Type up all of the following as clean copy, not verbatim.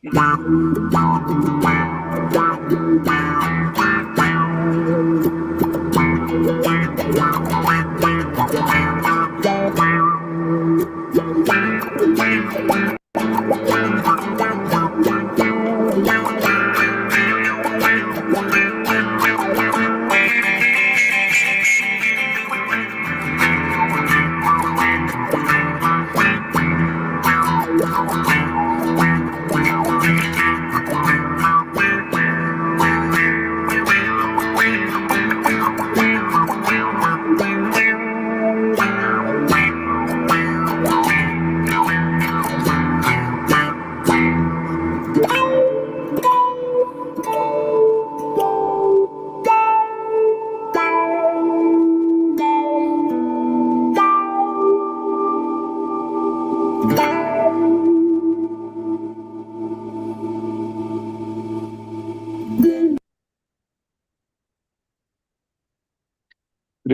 Good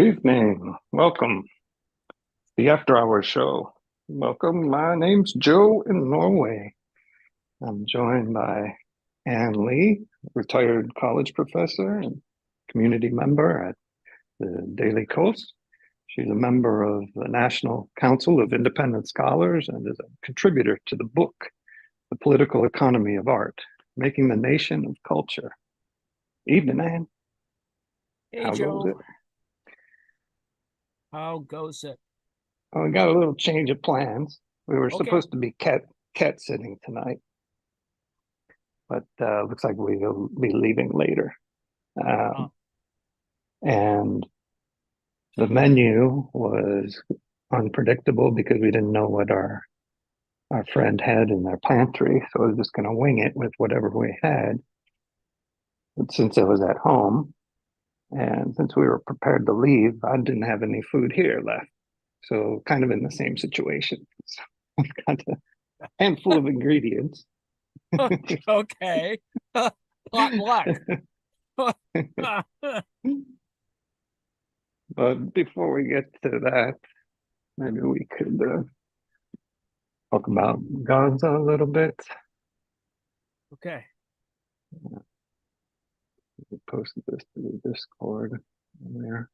evening. Welcome to the After Hours Show. Welcome. My name's Joe in Norway. I'm joined by Ann Lee, retired college professor and community member at the Daily Coast. She's a member of the National Council of Independent Scholars and is a contributor to the book, The Political Economy of Art, Making the Nation of Culture. Evening, Ann. Hey, How Joe. goes it? How goes it? Oh, we got a little change of plans. We were Okay. supposed to be cat sitting tonight, but looks like we'll be leaving later. And the menu was unpredictable because we didn't know what our friend had in their pantry, so I was just going to wing it with whatever we had. But since I was at home, and since we were prepared to leave, I didn't have any food here left. So kind of in the same situation. So I've got a handful of ingredients. Okay. Potluck. But before we get to that, maybe we could talk about Gaza a little bit. Okay. We posted this to the Discord there.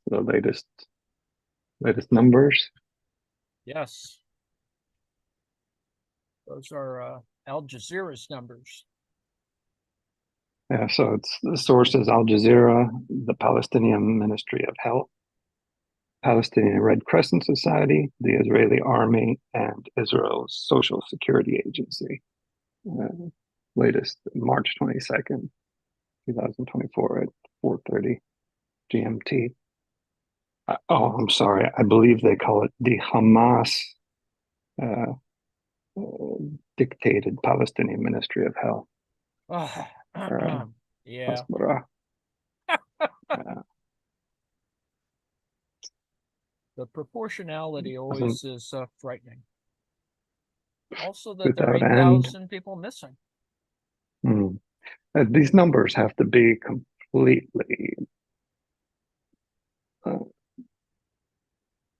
The latest numbers. Yes. Those are Al Jazeera's numbers. Yeah, so it's the source is Al Jazeera, the Palestinian Ministry of Health, Palestinian Red Crescent Society, the Israeli Army, and Israel's Social Security Agency. Latest March 22nd, 2024 at 4:30 GMT. I'm sorry. I believe they call it the Hamas dictated Palestinian Ministry of Health. Yeah. The proportionality always is frightening. Also, that there are 8,000 people missing. These numbers have to be completely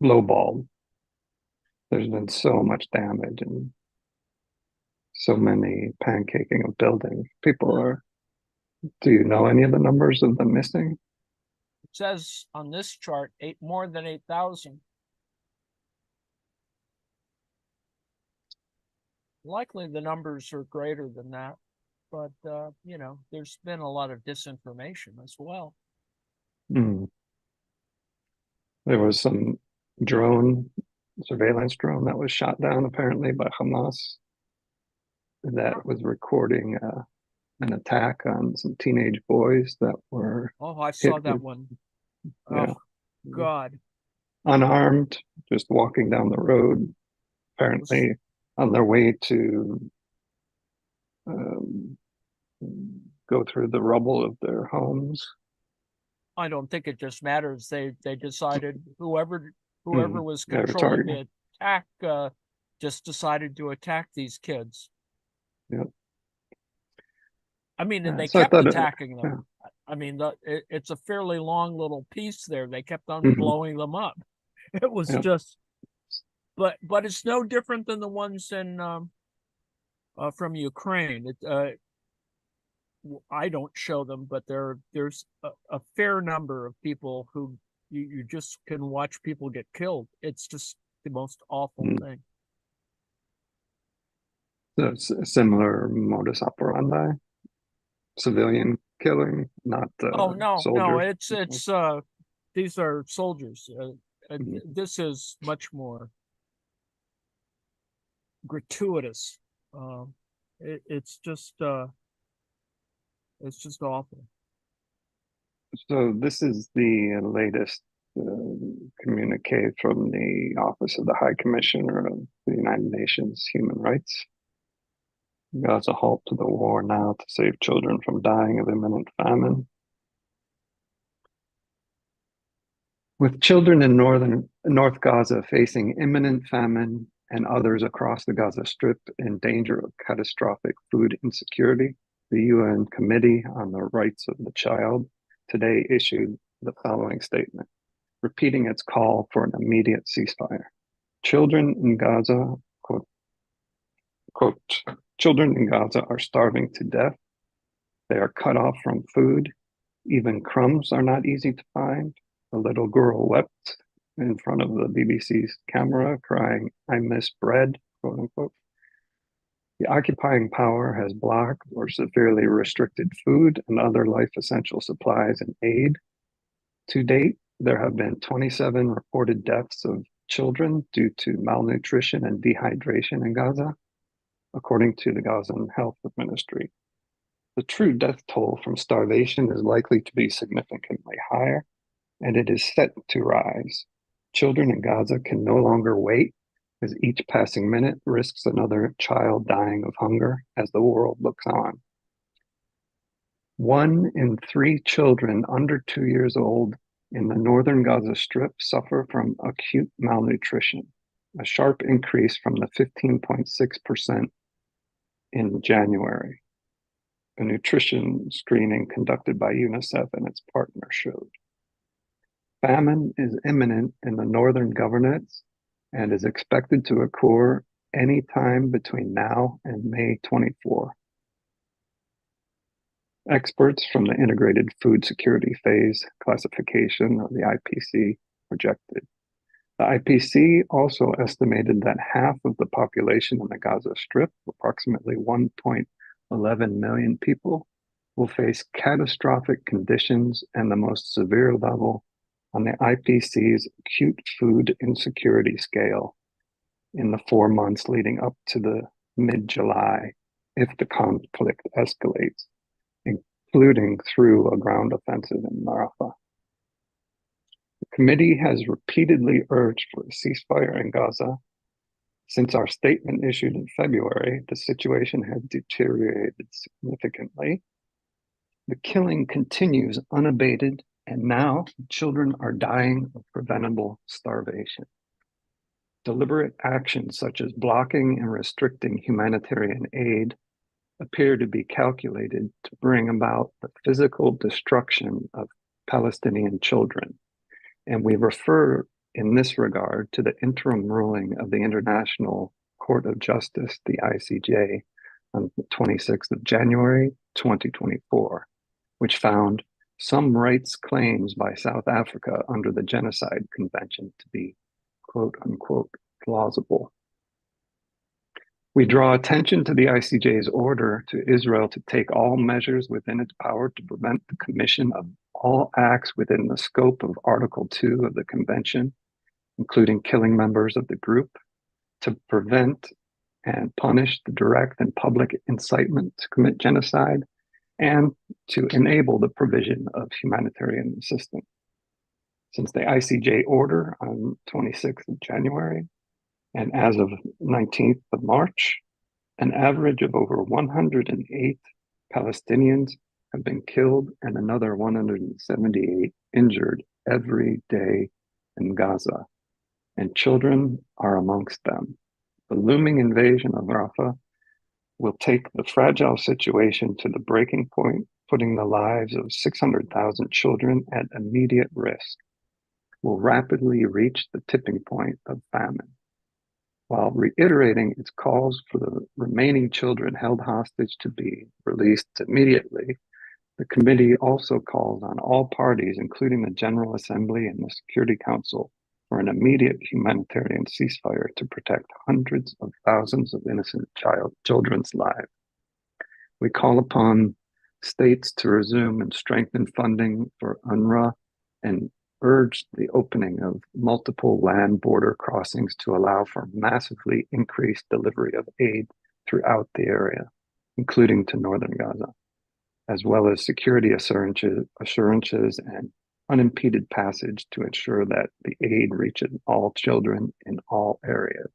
lowballed. There's been so much damage and so many pancaking of buildings. People are. Do you know any of the numbers of the missing? It says on this chart, more than 8,000. Likely the numbers are greater than that, but there's been a lot of disinformation as well. There was some surveillance drone that was shot down apparently by Hamas that was recording an attack on some teenage boys that were. Oh, I saw that one. Yeah. Oh, God. Unarmed, just walking down the road, apparently on their way to go through the rubble of their homes. I don't think it just matters. They decided whoever was controlling the attack just decided to attack these kids. Yep. I mean, and they kept attacking them. Yeah. I mean, it's a fairly long little piece there. They kept on blowing them up. It was just, but it's no different than the ones in from Ukraine. I don't show them, but there's a fair number of people who you just can watch people get killed. It's just the most awful thing. So it's a similar modus operandi, civilian killing, not Oh no, soldiers. it's these are soldiers. This is much more gratuitous. Um, it's just awful. So this is the latest communique from the Office of the High Commissioner of the United Nations Human Rights. God's a halt to the war now to save children from dying of imminent famine. With children in North Gaza facing imminent famine and others across the Gaza Strip in danger of catastrophic food insecurity, the UN Committee on the Rights of the Child today issued the following statement, repeating its call for an immediate ceasefire. Children in Gaza, quote, children in Gaza are starving to death. They are cut off from food. Even crumbs are not easy to find. A little girl wept in front of the BBC's camera, crying, "I miss bread," quote unquote. The occupying power has blocked or severely restricted food and other life essential supplies and aid. To date, there have been 27 reported deaths of children due to malnutrition and dehydration in Gaza, according to the Gazan Health Ministry. The true death toll from starvation is likely to be significantly higher, and it is set to rise. Children in Gaza can no longer wait, as each passing minute risks another child dying of hunger as the world looks on. 1 in 3 children under 2 years old in the northern Gaza Strip suffer from acute malnutrition, a sharp increase from the 15.6% in January. A nutrition screening conducted by UNICEF and its partner showed. Famine is imminent in the northern governorates and is expected to occur any time between now and May 24. Experts from the Integrated Food Security Phase classification of the IPC projected. The IPC also estimated that half of the population in the Gaza Strip, approximately 1.11 million people, will face catastrophic conditions and the most severe level on the IPC's acute food insecurity scale in the 4 months leading up to the mid-July if the conflict escalates, including through a ground offensive in Rafah. The committee has repeatedly urged for a ceasefire in Gaza. Since our statement issued in February, the situation has deteriorated significantly. The killing continues unabated, and now children are dying of preventable starvation. Deliberate actions such as blocking and restricting humanitarian aid appear to be calculated to bring about the physical destruction of Palestinian children. And we refer in this regard to the interim ruling of the International Court of Justice, the ICJ, on the 26th of January, 2024, which found some rights claims by South Africa under the Genocide Convention to be, quote unquote, plausible. We draw attention to the ICJ's order to Israel to take all measures within its power to prevent the commission of all acts within the scope of Article 2 of the Convention, including killing members of the group, to prevent and punish the direct and public incitement to commit genocide, and to enable the provision of humanitarian assistance. Since the ICJ order on 26th of January, and as of 19th of March, an average of over 108 Palestinians have been killed and another 178 injured every day in Gaza, and children are amongst them. The looming invasion of Rafah will take the fragile situation to the breaking point, putting the lives of 600,000 children at immediate risk, will rapidly reach the tipping point of famine. while reiterating its calls for the remaining children held hostage to be released immediately. The committee also calls on all parties, including the General Assembly and the Security Council, for an immediate humanitarian ceasefire to protect hundreds of thousands of innocent children's lives. We call upon states to resume and strengthen funding for UNRWA and urge the opening of multiple land border crossings to allow for massively increased delivery of aid throughout the area, including to northern Gaza, as well as security assurances and unimpeded passage to ensure that the aid reaches all children in all areas.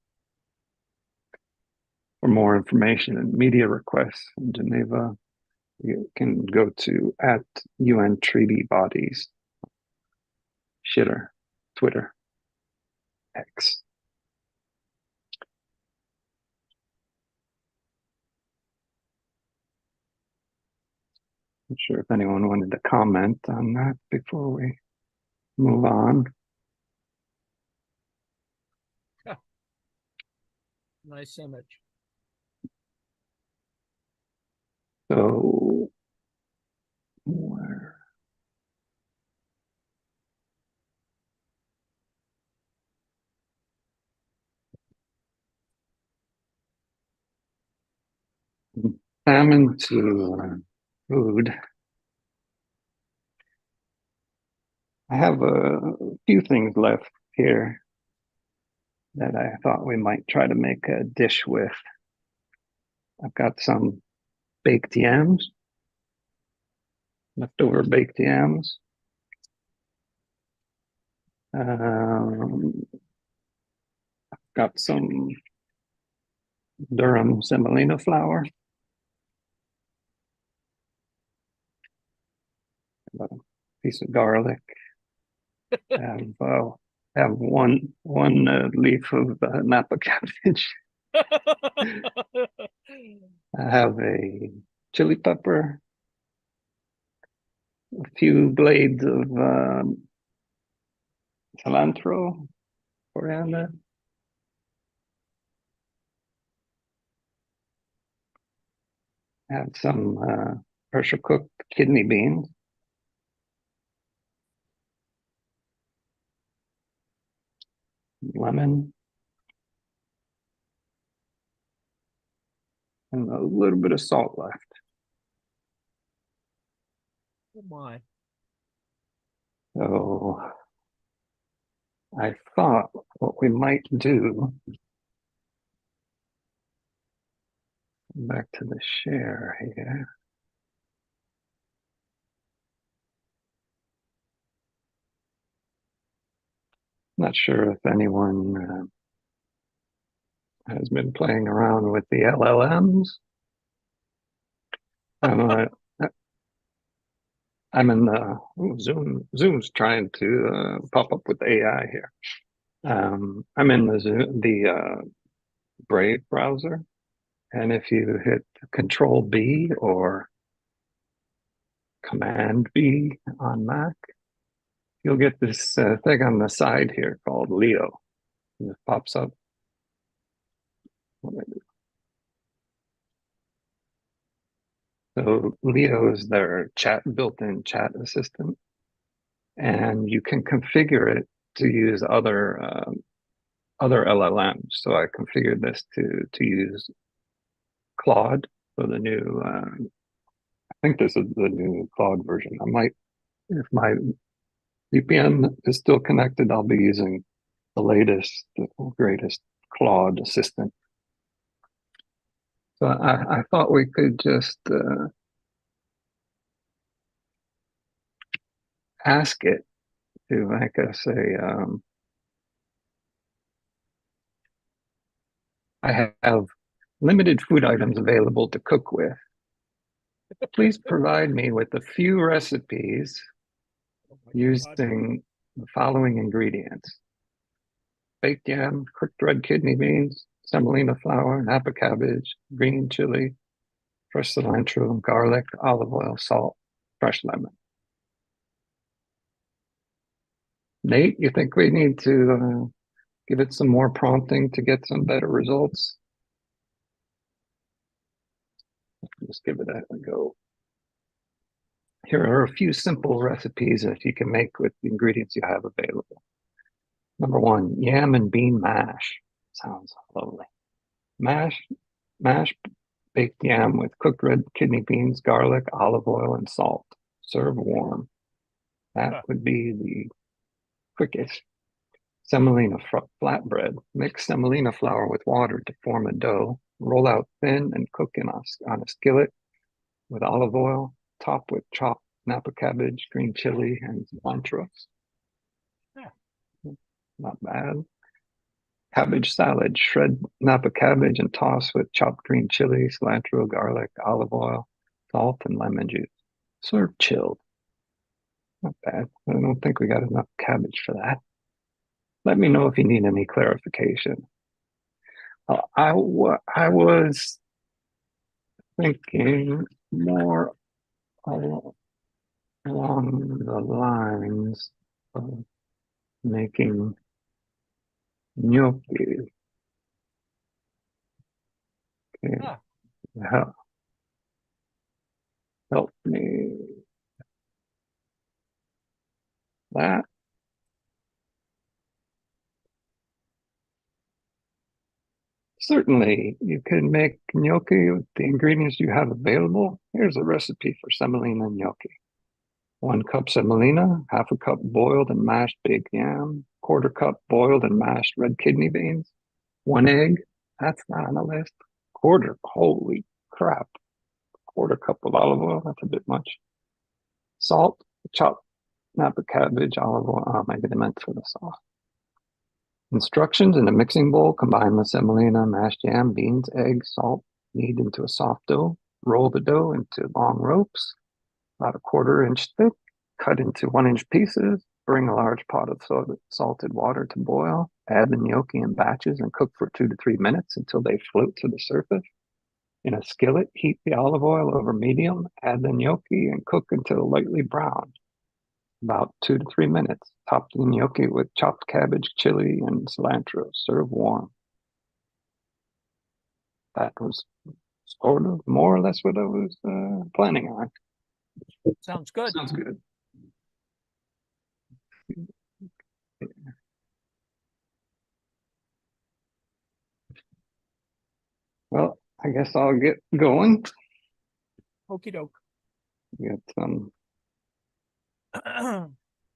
For more information and media requests in Geneva, you can go to @UN Treaty Bodies, Shitter, Twitter, X. I'm sure if anyone wanted to comment on that before we move on. Yeah. Nice image. So, where? Salmon to food. I have a few things left here that I thought we might try to make a dish with. I've got some baked yams, leftover baked yams. Got some Durham semolina flour. A piece of garlic. Have one leaf of Napa cabbage. I have a chili pepper, a few blades of cilantro, coriander. I have some pressure cooked kidney beans. Lemon. And a little bit of salt left. Oh my. So I thought what we might do, back to the share here. Not sure if anyone has been playing around with the LLMs. I'm in the Zoom. Zoom's trying to pop up with AI here. I'm in the Brave browser, and if you hit Control B or Command B on Mac, you'll get this thing on the side here called Leo. It pops up. So Leo is their built-in chat assistant, and you can configure it to use other LLMs. So I configured this to use Claude for the new. I think this is the new Claude version. I might, if my VPN is still connected, I'll be using the latest, the greatest Claude assistant. So I thought we could just ask it to make us I have limited food items available to cook with. Please provide me with a few recipes using the following ingredients: baked yam, cooked red kidney beans, semolina flour, Napa cabbage, green chili, fresh cilantro, garlic, olive oil, salt, fresh lemon. Nate, you think we need to give it some more prompting to get some better results. Just give it a go. Here are a few simple recipes that you can make with the ingredients you have available. Number one, yam and bean mash. Sounds lovely. Mash baked yam with cooked red kidney beans, garlic, olive oil, and salt. Serve warm. That would be the quickest. Semolina flatbread. Mix semolina flour with water to form a dough. Roll out thin and cook on a skillet with olive oil. Top with chopped Napa cabbage, green chili, and cilantro. Not bad. Cabbage salad. Shred Napa cabbage and toss with chopped green chili, cilantro, garlic, olive oil, salt, and lemon juice. Serve chilled. Not bad. I don't think we got enough cabbage for that. Let me know if you need any clarification. I was thinking more along the lines of making gnocchi. Okay. Help me. That. Certainly, you can make gnocchi with the ingredients you have available. Here's a recipe for semolina gnocchi. 1 cup semolina, half a cup boiled and mashed baked yam, 1/4 cup boiled and mashed red kidney beans, 1 egg. That's not on the list. Quarter, holy crap. 1/4 cup of olive oil, that's a bit much. Salt, chopped Napa cabbage, olive oil. Maybe they meant for the sauce. Instructions: in a mixing bowl, combine the semolina, mashed yam, beans, egg, salt, knead into a soft dough. Roll the dough into long ropes, about 1/4 inch thick, cut into 1-inch pieces. Bring a large pot of salted water to boil. Add the gnocchi in batches and cook for 2 to 3 minutes until they float to the surface. In a skillet, heat the olive oil over medium. Add the gnocchi and cook until lightly brown, about 2 to 3 minutes. Top the gnocchi with chopped cabbage, chili, and cilantro. Serve warm. That was sort of more or less what I was planning on. Sounds good. Sounds good. Well, I guess I'll get going. Okie doke. Get some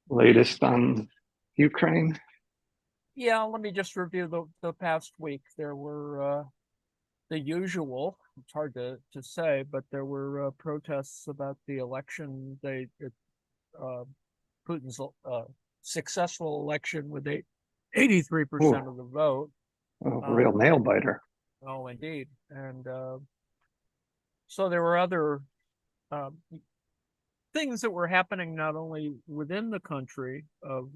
latest on Ukraine. Yeah, let me just review the past week. There were the usual, it's hard to say, but there were protests about the election. Putin's successful election with 83% of the vote. Oh, a real nail biter. Oh, indeed. And so there were other things that were happening not only within the country of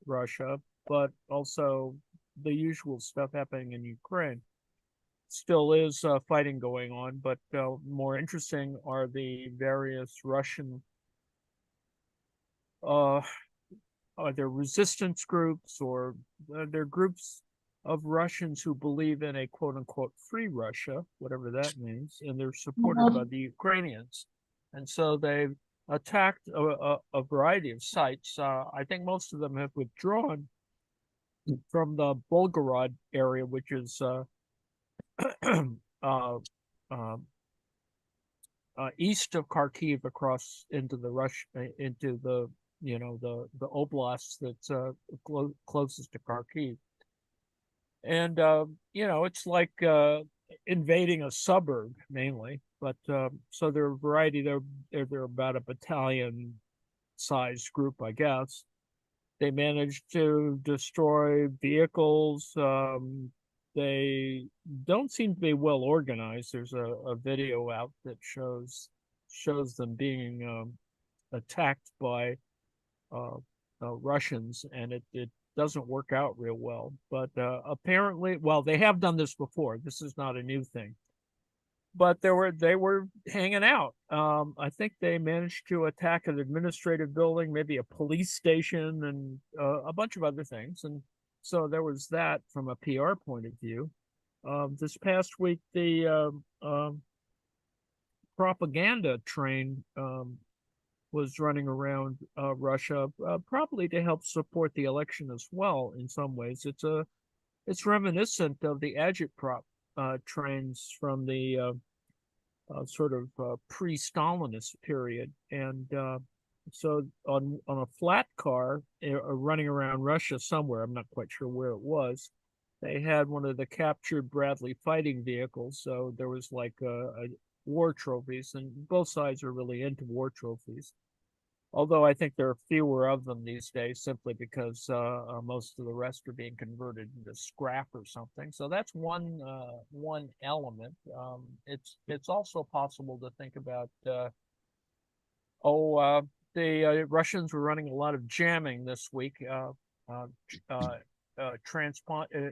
Russia, but also the usual stuff happening in Ukraine. Still is fighting going on, but more interesting are the various Russian either resistance groups or they're groups of Russians who believe in a quote-unquote free Russia, whatever that means, and they're supported by the Ukrainians. And so they've attacked a variety of sites. I think most of them have withdrawn from the Volgograd area, which is east of Kharkiv, across into the the oblast that's closest to Kharkiv. And it's like invading a suburb mainly, but so there are a variety. They're about a battalion sized group, I guess. They managed to destroy vehicles. They don't seem to be well organized. There's a video out that shows them being attacked by Russians, and it doesn't work out real well. But apparently, well, they have done this before. This is not a new thing. But they were hanging out. I think they managed to attack an administrative building, maybe a police station, and a bunch of other things. And So there was that from a PR point of view. This past week, the propaganda train was running around Russia, probably to help support the election as well. In some ways, it's reminiscent of the agitprop trains from the sort of pre-Stalinist period, and so on a flat car running around Russia somewhere, I'm not quite sure where it was. They had one of the captured Bradley fighting vehicles, so there was like a war trophies, and both sides are really into war trophies. Although I think there are fewer of them these days, simply because most of the rest are being converted into scrap or something. So that's one element. It's also possible to think about. The Russians were running a lot of jamming this week. Uh, uh,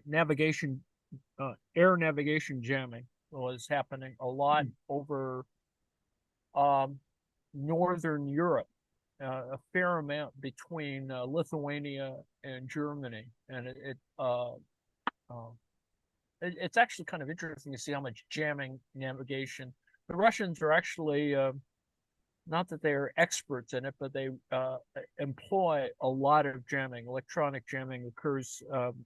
Navigation, air navigation jamming was happening a lot over um, northern Europe, a fair amount between Lithuania and Germany, and it's actually kind of interesting to see how much jamming navigation. The Russians are actually not that they are experts in it, but they employ a lot of jamming. Electronic jamming occurs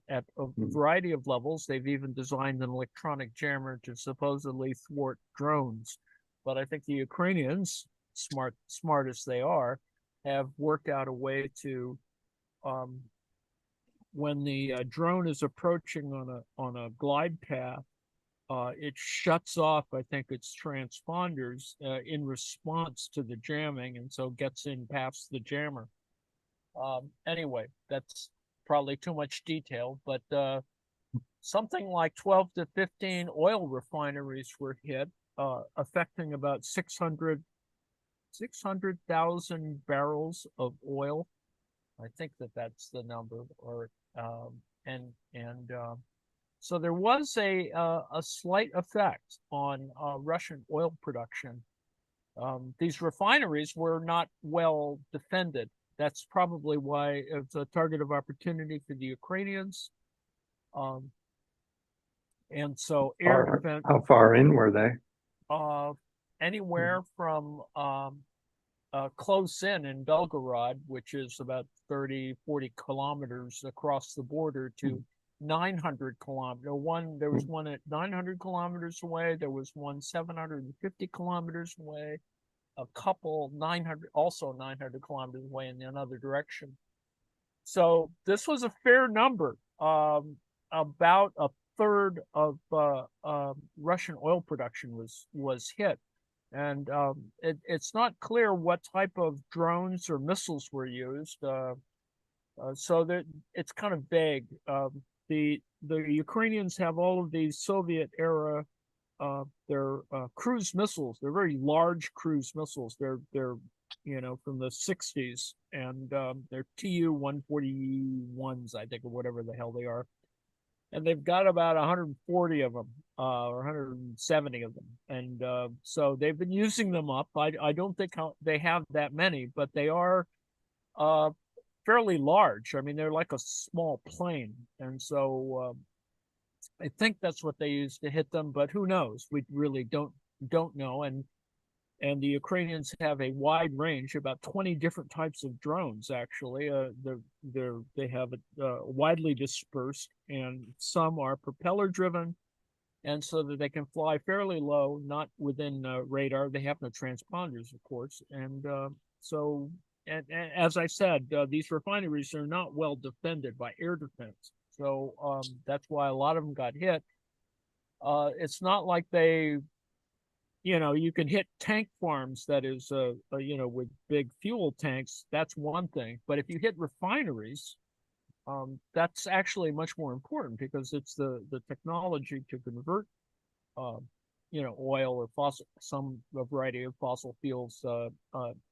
at a variety of levels. They've even designed an electronic jammer to supposedly thwart drones. But I think the Ukrainians, smart as they are, have worked out a way to, when the drone is approaching on a glide path, it shuts off, I think, its transponders in response to the jamming, and so gets in past the jammer. Anyway, that's probably too much detail, but something like 12 to 15 oil refineries were hit, affecting about 600,000 barrels of oil. I think that's the number, or and so there was a slight effect on Russian oil production. These refineries were not well defended. That's probably why it's a target of opportunity for the Ukrainians. And so air defense. How far in were they? Anywhere from close in Belgorod, which is about 30, 40 kilometers across the border, to 900 kilometers. There was one at 900 kilometers away. There was one 750 kilometers away. A couple 900, also 900 kilometers away in another direction. So this was a fair number. About a third of Russian oil production was hit. And it's not clear what type of drones or missiles were used. So that it's kind of vague. The Ukrainians have all of these Soviet era their cruise missiles. They're very large cruise missiles. They're from the 60s, and they're Tu-141s, I think, or whatever the hell they are. And they've got about 140 of them, or 170 of them, and so they've been using them up. I don't think they have that many, but they are fairly large. I mean, they're like a small plane, and so I think that's what they use to hit them. But who knows? We really don't know. And the Ukrainians have a wide range, about 20 different types of drones. Actually, they have it widely dispersed, and some are propeller driven, and so that they can fly fairly low, not within radar. They have no transponders, of course, and so. And as I said, these refineries are not well defended by air defense, so that's why a lot of them got hit. It's not like they, you can hit tank farms, that is, with big fuel tanks. That's one thing. But if you hit refineries, that's actually much more important, because it's the technology to convert, oil or a variety of fossil fuels, and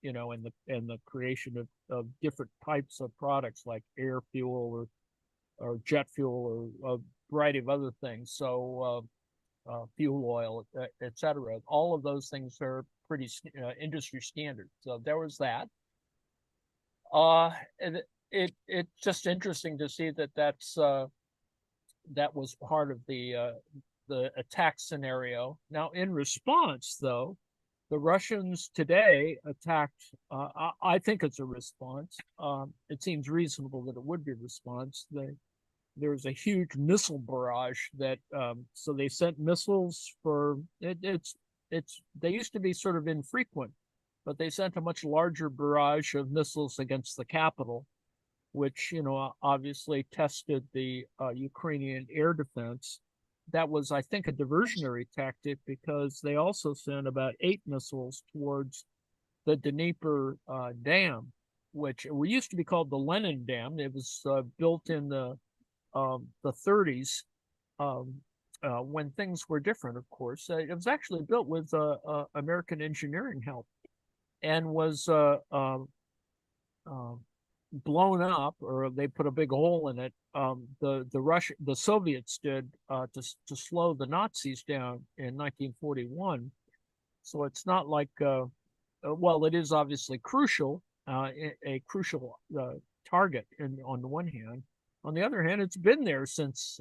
the creation of different types of products like air fuel or jet fuel or a variety of other things. So fuel oil, etc. All of those things are pretty industry standard. So there was that. it's just interesting to see that that was part of the attack scenario. Now, in response, though, the Russians today attacked. I think it's a response. It seems reasonable that it would be a response. There was a huge missile barrage that so they sent missiles for it's they used to be sort of infrequent, but they sent a much larger barrage of missiles against the capital, which obviously tested the Ukrainian air defense. That was, I think, a diversionary tactic because they also sent about 8 missiles towards the Dnieper Dam, which used to be called the Lenin Dam. It was built in the 30s when things were different, of course. It was actually built with American engineering help and was blown up, or they put a big hole in it. The Soviets did to slow the Nazis down in 1941. So it's not like well, it is obviously crucial, a crucial target on the one hand. On the other hand, it's been there since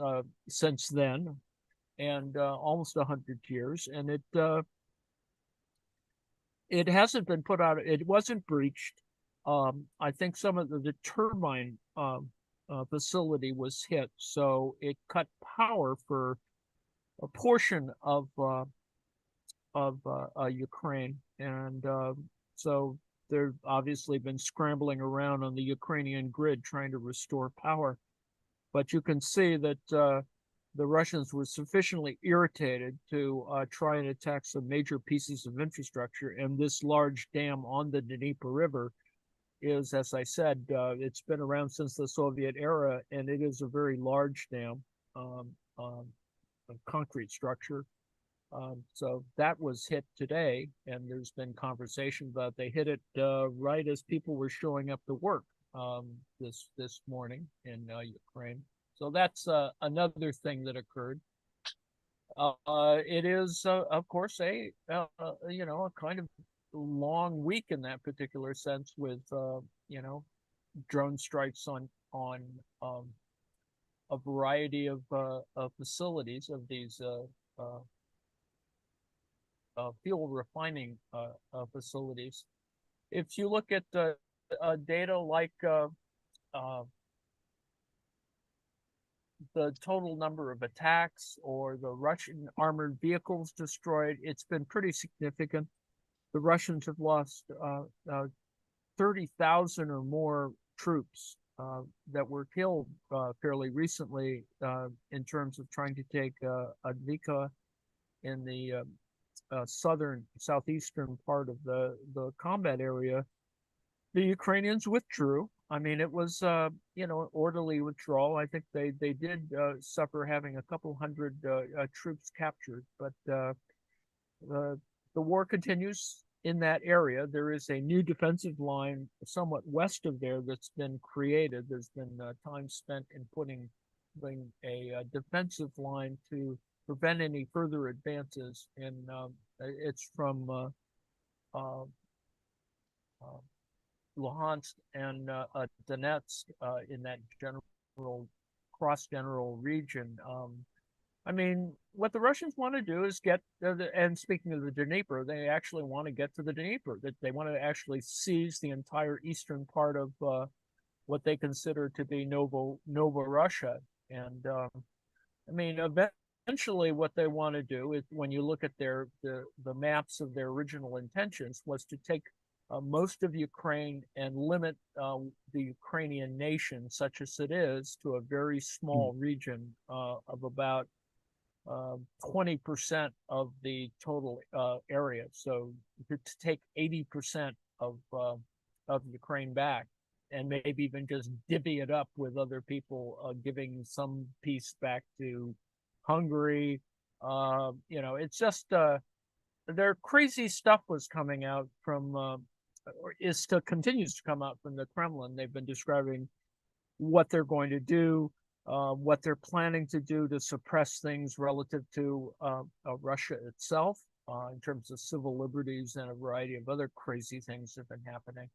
then, and almost 100 years, and it hasn't been put out. It wasn't breached. I think some of the turbine facility was hit, so it cut power for a portion of Ukraine, and so they've obviously been scrambling around on the Ukrainian grid trying to restore power. But you can see that the Russians were sufficiently irritated to try and attack some major pieces of infrastructure, and this large dam on the Dnieper River is, as I said, it's been around since the Soviet era, and it is a very large dam, a concrete structure. So that was hit today, and there's been conversation about they hit it right as people were showing up to work this morning in Ukraine. So that's another thing that occurred. It is, of course, a kind of long week in that particular sense, with drone strikes on a variety of facilities of these fuel refining facilities. If you look at data like the total number of attacks or the Russian armored vehicles destroyed, it's been pretty significant. The Russians have lost 30,000 or more troops that were killed fairly recently in terms of trying to take Advika in the southeastern part of the combat area. The Ukrainians withdrew. I mean, it was an orderly withdrawal. I think they did suffer having a couple hundred troops captured, but the war continues in that area. There is a new defensive line somewhat west of there that's been created. There's been time spent in putting a defensive line to prevent any further advances, and it's from Luhansk and Donetsk in that general region. I mean, what the Russians want to do is get, and speaking of the Dnieper, they actually want to get to the Dnieper. That they want to actually seize the entire eastern part of what they consider to be Nova Russia. And I mean, eventually, what they want to do is, when you look at the maps of their original intentions, was to take most of Ukraine and limit the Ukrainian nation, such as it is, to a very small region of about 20% of the total area. So to take 80% of Ukraine back, and maybe even just divvy it up with other people, giving some piece back to Hungary. It's just their crazy stuff was coming out from, or continues to come out from the Kremlin. They've been describing what they're going to do, what they're planning to do to suppress things relative to Russia itself, in terms of civil liberties and a variety of other crazy things that have been happening.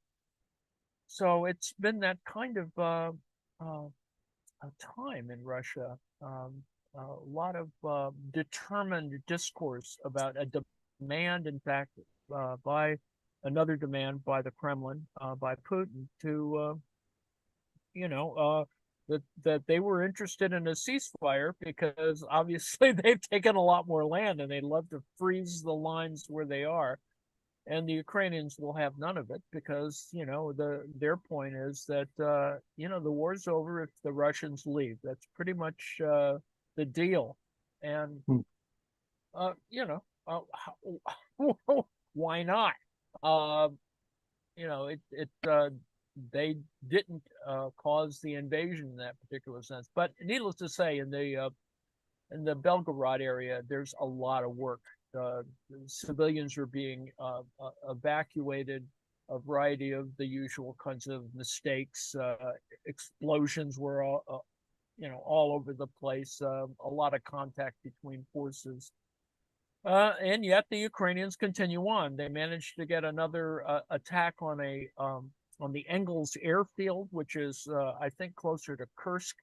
So it's been that kind of a time in Russia. A lot of determined discourse about a demand, in fact, by another demand by the Kremlin, by Putin, to you know, that they were interested in a ceasefire because obviously they've taken a lot more land and they'd love to freeze the lines where they are. And the Ukrainians will have none of it because their point is that the war's over if the Russians leave. That's pretty much the deal. And Hmm. you know, why not? Uh, they didn't cause the invasion in that particular sense. But needless to say, in the Belgorod area, there's a lot of work. Civilians are being evacuated. A variety of the usual kinds of mistakes. Explosions were all over the place. A lot of contact between forces. And yet the Ukrainians continue on. They managed to get another attack on the Engels airfield, which is I think closer to Kursk,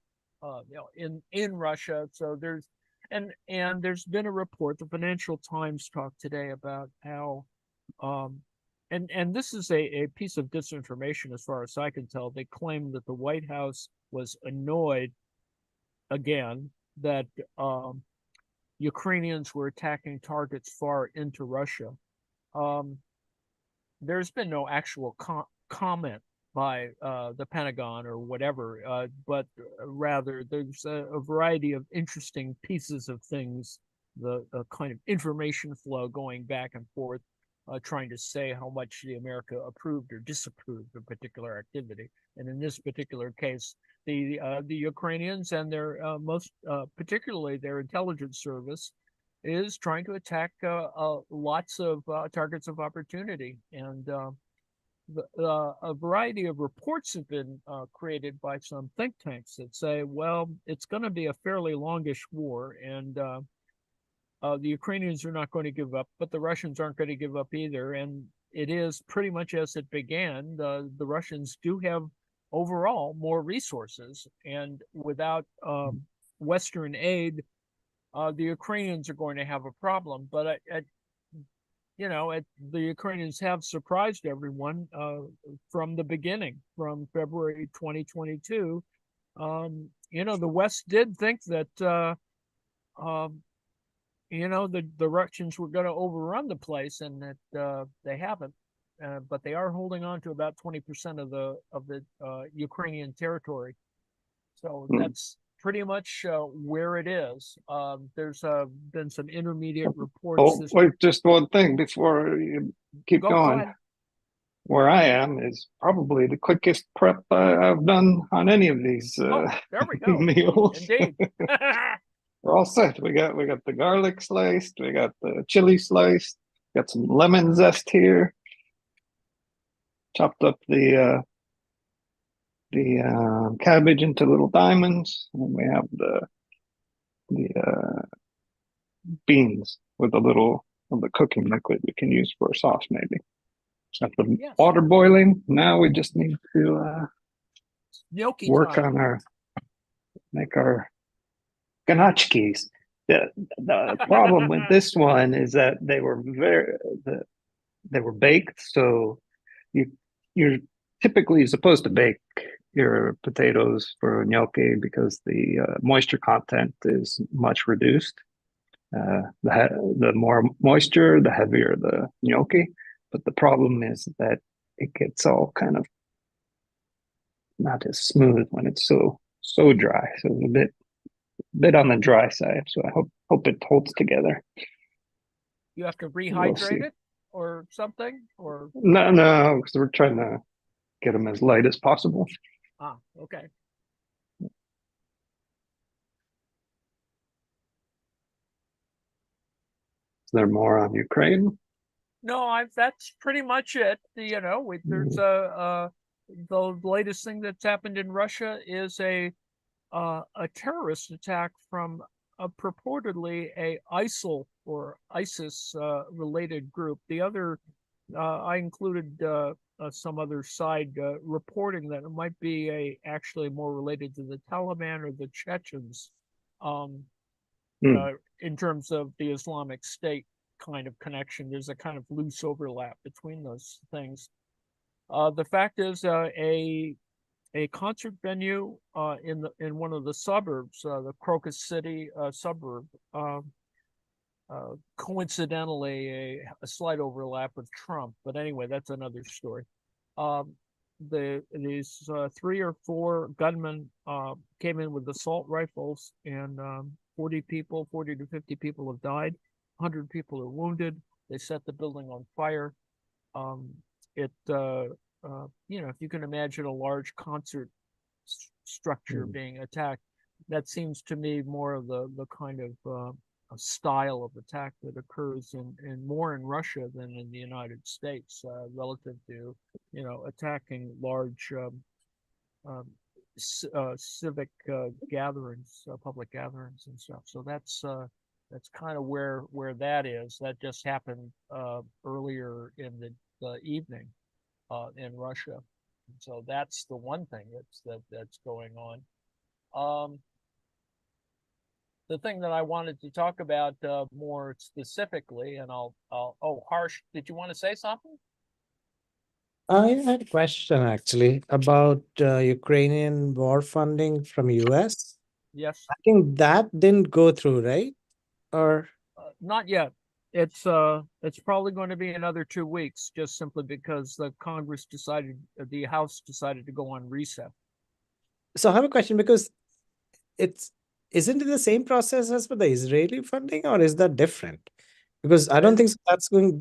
in Russia. So there's been a report. The Financial Times talked today about how and this is a piece of disinformation as far as I can tell. They claim that the White House was annoyed again that Ukrainians were attacking targets far into Russia. Um, there's been no actual comment by the Pentagon or whatever, but rather there's a variety of interesting pieces of things, the kind of information flow going back and forth, trying to say how much the America approved or disapproved of particular activity. And in this particular case, the Ukrainians and their most particularly their intelligence service is trying to attack lots of targets of opportunity. And a variety of reports have been created by some think tanks that say, well, it's going to be a fairly longish war, and the Ukrainians are not going to give up, but the Russians aren't going to give up either. And it is pretty much as it began. The Russians do have overall more resources, and without Western aid, the Ukrainians are going to have a problem. But the Ukrainians have surprised everyone from the beginning, from February 2022. The West did think that the Russians were going to overrun the place, and that they haven't. But they are holding on to about 20% of the Ukrainian territory. So that's pretty much where it is. There's been some intermediate reports. Oh, wait, just one thing before you keep going. Go Where I am is probably the quickest prep I've done on any of these there we go. meals. Indeed. We're all set. We got the garlic sliced, we got the chili sliced, got some lemon zest here. Chopped up the cabbage into little diamonds, and we have the beans with a little of the cooking liquid we can use for a sauce, maybe. Got the water boiling. Now we just need to work on make our ganachkis. The problem with this one is that they were baked, so you're typically supposed to bake your potatoes for gnocchi because the moisture content is much reduced. The more moisture, the heavier the gnocchi. But the problem is that it gets all kind of not as smooth when it's so dry. So it's a bit on the dry side. So I hope it holds together. You have to rehydrate it or something, or no, because we're trying to get them as light as possible. Okay. Is there more on Ukraine? No, that's pretty much it. There's the latest thing that's happened in Russia is a terrorist attack from purportedly a ISIL or ISIS related group. The other I included some other side reporting that it might be actually more related to the Taliban or the Chechens, um, Hmm. in terms of the Islamic State kind of connection. There's a kind of loose overlap between those things. The fact is, a concert venue in one of the suburbs, the Crocus City suburb. Coincidentally, a slight overlap with Trump, but anyway, that's another story. Um, these 3 or 4 gunmen came in with assault rifles, and 40 to 50 people have died. 100 people are wounded. They set the building on fire. Um, if you can imagine a large concert structure Hmm. being attacked, that seems to me more of the kind of a style of attack that occurs in more in Russia than in the United States, relative to attacking large um, civic gatherings, public gatherings and stuff. So that's kind of where that is. That just happened earlier in the evening in Russia. So that's the one thing that's going on. Um, the thing that I wanted to talk about more specifically, and oh, Harsh, did you want to say something? I had a question actually about Ukrainian war funding from US. Yes. I think that didn't go through, right? Or Not yet. It's probably going to be another 2 weeks, just simply because the House decided to go on recess. so I have a question because it's isn't it the same process as for the Israeli funding, or is that different? Because I don't Uh, think so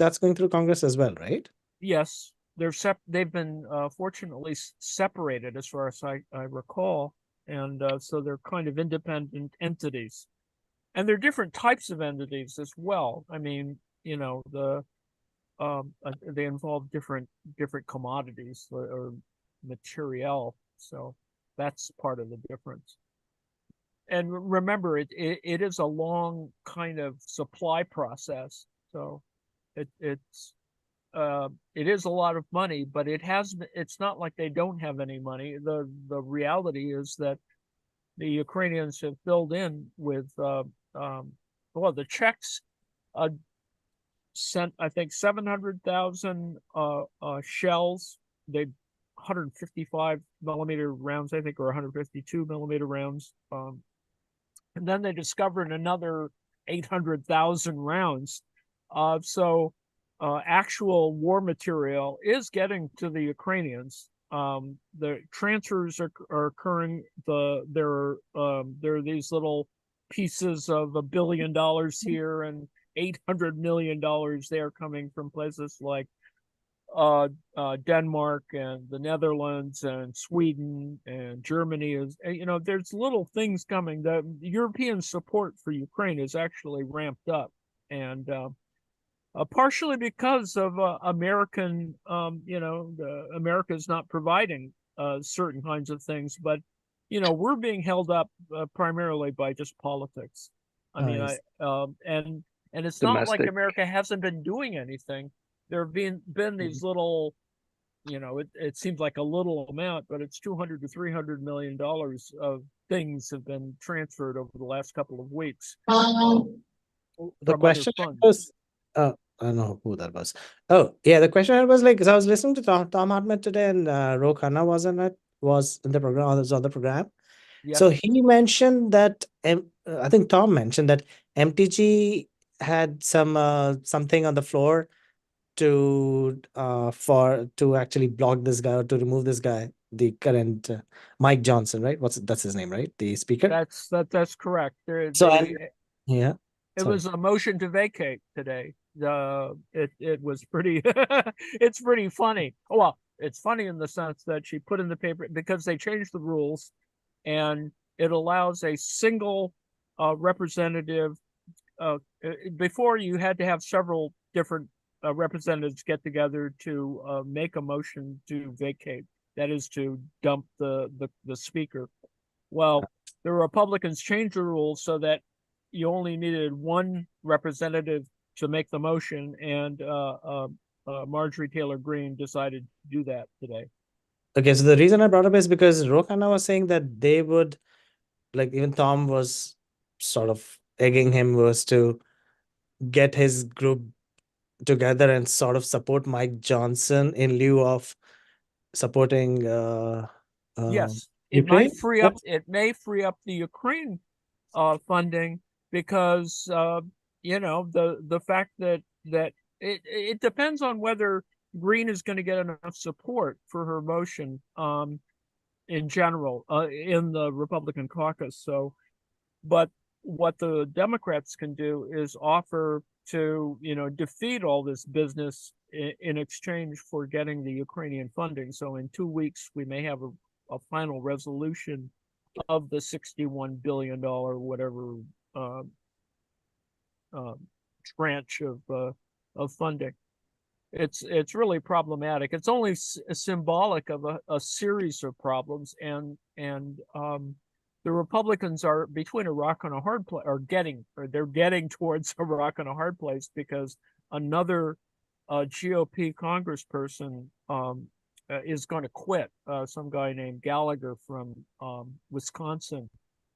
that's going through Congress as well, right? yes, they've been fortunately separated as far as I recall, and so they're kind of independent entities, and they're different types of entities as well. I mean, they involve different commodities or material, so that's part of the difference. And remember, it is a long kind of supply process, so it is a lot of money, but it's not like they don't have any money. The reality is that the Ukrainians have filled in with well, the Czechs uh, sent, I think, 700,000 shells. They 155 millimeter rounds, I think, or 152 millimeter rounds. And then they discovered another 800,000 rounds. So actual war material is getting to the Ukrainians. The transfers are occurring. There are these little pieces of $1 billion here and $800 million there, coming from places like Denmark and the Netherlands and Sweden and Germany. There's little things coming. The European support for Ukraine is actually ramped up, and partially because of America is not providing certain kinds of things, but we're being held up primarily by just politics. I mean, Nice. and it's not like Domestic. America hasn't been doing anything. There have been these little, it seems like a little amount, but it's 200 to $300 million of things have been transferred over the last couple of weeks The from other question funds. was, I don't know who that was. Oh, yeah, the question was like, 'cause I was listening to Tom Hartman today, and Ro Khanna was in the program, was on the program. So Yes, he mentioned that, I think Tom mentioned that MTG had something on the floor to actually block this guy or to remove this guy, the current Mike Johnson, right? That's his name, right? The speaker. that's correct. So and yeah, It sorry. was a motion to vacate today. It was pretty it's pretty funny. Oh, well, it's funny in the sense that she put in the paper, because they changed the rules, and it allows a single representative. Before, you had to have several different representatives get together to make a motion to vacate. That is, to dump the speaker. Well, the Republicans changed the rules so that you only needed one representative to make the motion, and Marjorie Taylor Greene decided to do that today. Okay, so the reason I brought up is because Rokhana was saying that they would, like, even Tom was sort of egging him was to get his group together and sort of support Mike Johnson in lieu of supporting Yes, Ukraine. it may free up the Ukraine funding because the fact that it depends on whether Green is going to get enough support for her motion in general in the Republican caucus. So, but what the Democrats can do is offer to defeat all this business in exchange for getting the Ukrainian funding. So in 2 weeks we may have a final resolution of the $61 billion whatever tranche of funding. It's really problematic. It's only symbolic of a series of problems, and the Republicans are between a rock and a hard place, they're getting towards a rock and a hard place because another GOP congressperson is going to quit. Some guy named Gallagher from Wisconsin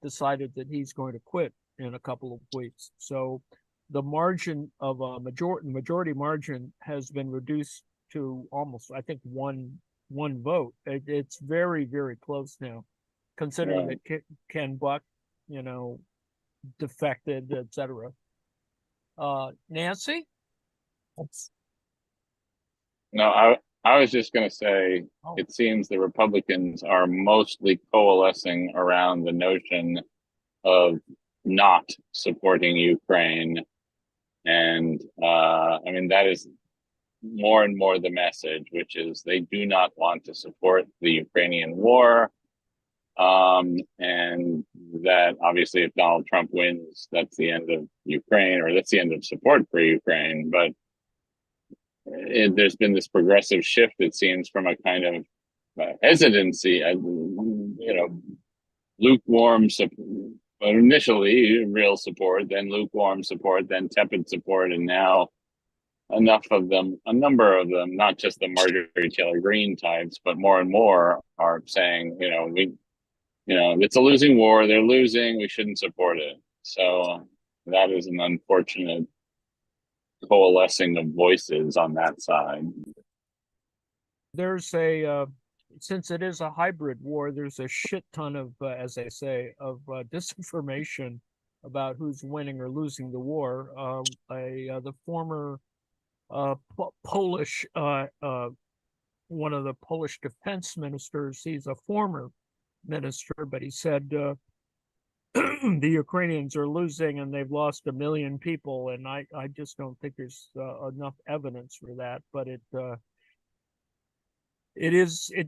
decided that he's going to quit in a couple of weeks. So the margin of a majority margin has been reduced to almost, I think, one vote. It's very, very close now, considering that Ken Buck, defected, etc. Nancy? No, I was just going to say, it seems the Republicans are mostly coalescing around the notion of not supporting Ukraine. And I mean, that is more and more the message, which is they do not want to support the Ukrainian war. And that obviously if Donald Trump wins, that's the end of Ukraine, or that's the end of support for Ukraine. But there's been this progressive shift, it seems, from a kind of hesitancy, lukewarm support, initially real support, then lukewarm support, then tepid support, and now a number of them, not just the Marjorie Taylor Greene types, but more and more are saying, it's a losing war, they're losing, we shouldn't support it. So that is an unfortunate coalescing of voices on that side. There's since it is a hybrid war, there's a shit ton of, as they say, of disinformation about who's winning or losing the war. The former Polish, one of the Polish defense ministers, he's a former minister, but he said the Ukrainians are losing and they've lost 1 million people, and I just don't think there's enough evidence for that. But it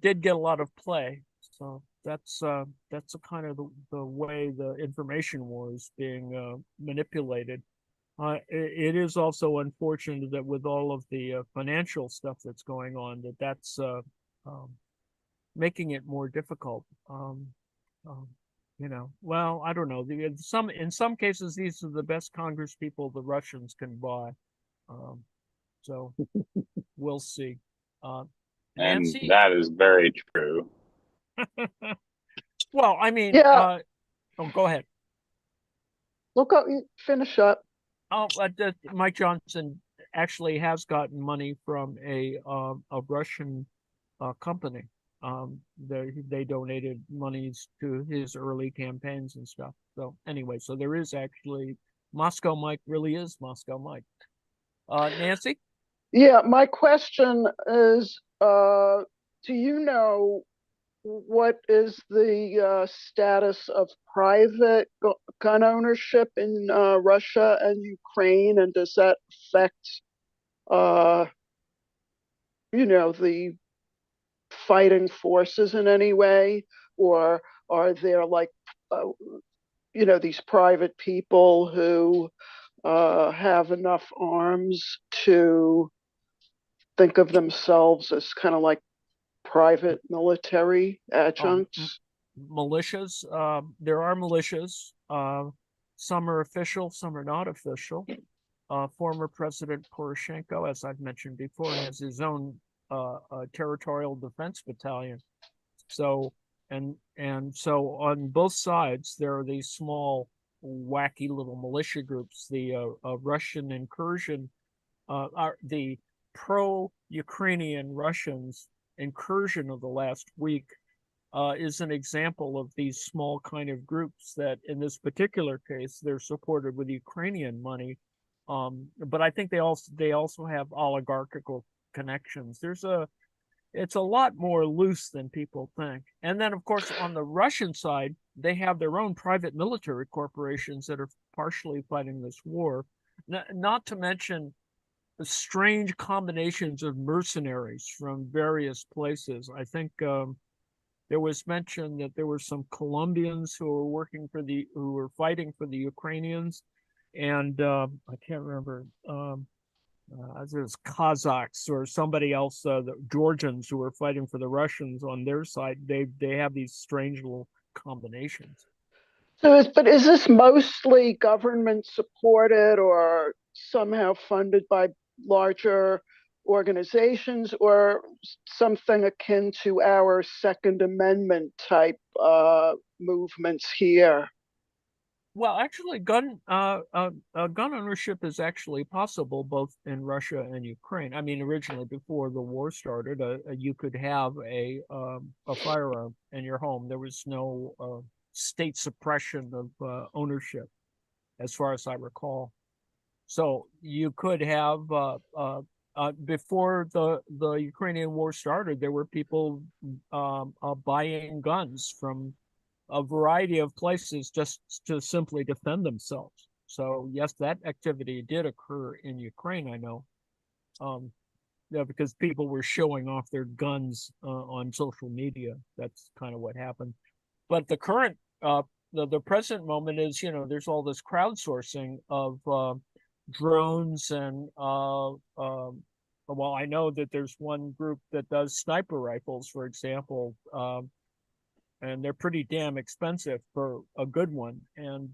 did get a lot of play, so that's a kind of the way the information war is being manipulated. It is also unfortunate that with all of the financial stuff that's going on, that's making it more difficult. Well, I don't know. In some cases, these are the best Congress people the Russians can buy. So we'll see. Nancy? And that is very true. Well, I mean, Yeah. Go ahead. Look up, finish up. Mike Johnson actually has gotten money from a Russian company. They donated monies to his early campaigns and stuff. So anyway, so there is actually Moscow Mike really is Moscow Mike. Nancy? Yeah, my question is, do you know what is the status of private gun ownership in Russia and Ukraine, and does that affect, the fighting forces in any way, or are there these private people who have enough arms to think of themselves as kind of like private military adjuncts? Militias. There are militias. Some are official, some are not official. former President Poroshenko, as I've mentioned before, has his own territorial defense battalion. So so on both sides there are these small, wacky little militia groups. The Russian incursion, the pro-Ukrainian Russians incursion of the last week is an example of these small kind of groups that, in this particular case, they're supported with Ukrainian money. But I think they also have oligarchical connections. It's a lot more loose than people think. And then, of course, on the Russian side, they have their own private military corporations that are partially fighting this war. Not to mention the strange combinations of mercenaries from various places. I think there was mention that there were some Colombians who were fighting for the Ukrainians, and I can't remember. There's Kazakhs or somebody else, the Georgians who were fighting for the Russians on their side. They have these strange little combinations. So, but is this mostly government supported or somehow funded by larger organizations, or something akin to our Second Amendment type movements here? Well, actually, gun ownership is actually possible both in Russia and Ukraine. I mean, originally, before the war started, you could have a firearm in your home. There was no state suppression of ownership, as far as I recall. So you could have before the Ukrainian war started, there were people buying guns from a variety of places just to simply defend themselves. So yes, that activity did occur in Ukraine, I know, because people were showing off their guns on social media. That's kind of what happened. But the current, the present moment is, there's all this crowdsourcing of drones and well, I know that there's one group that does sniper rifles, for example, and they're pretty damn expensive for a good one. And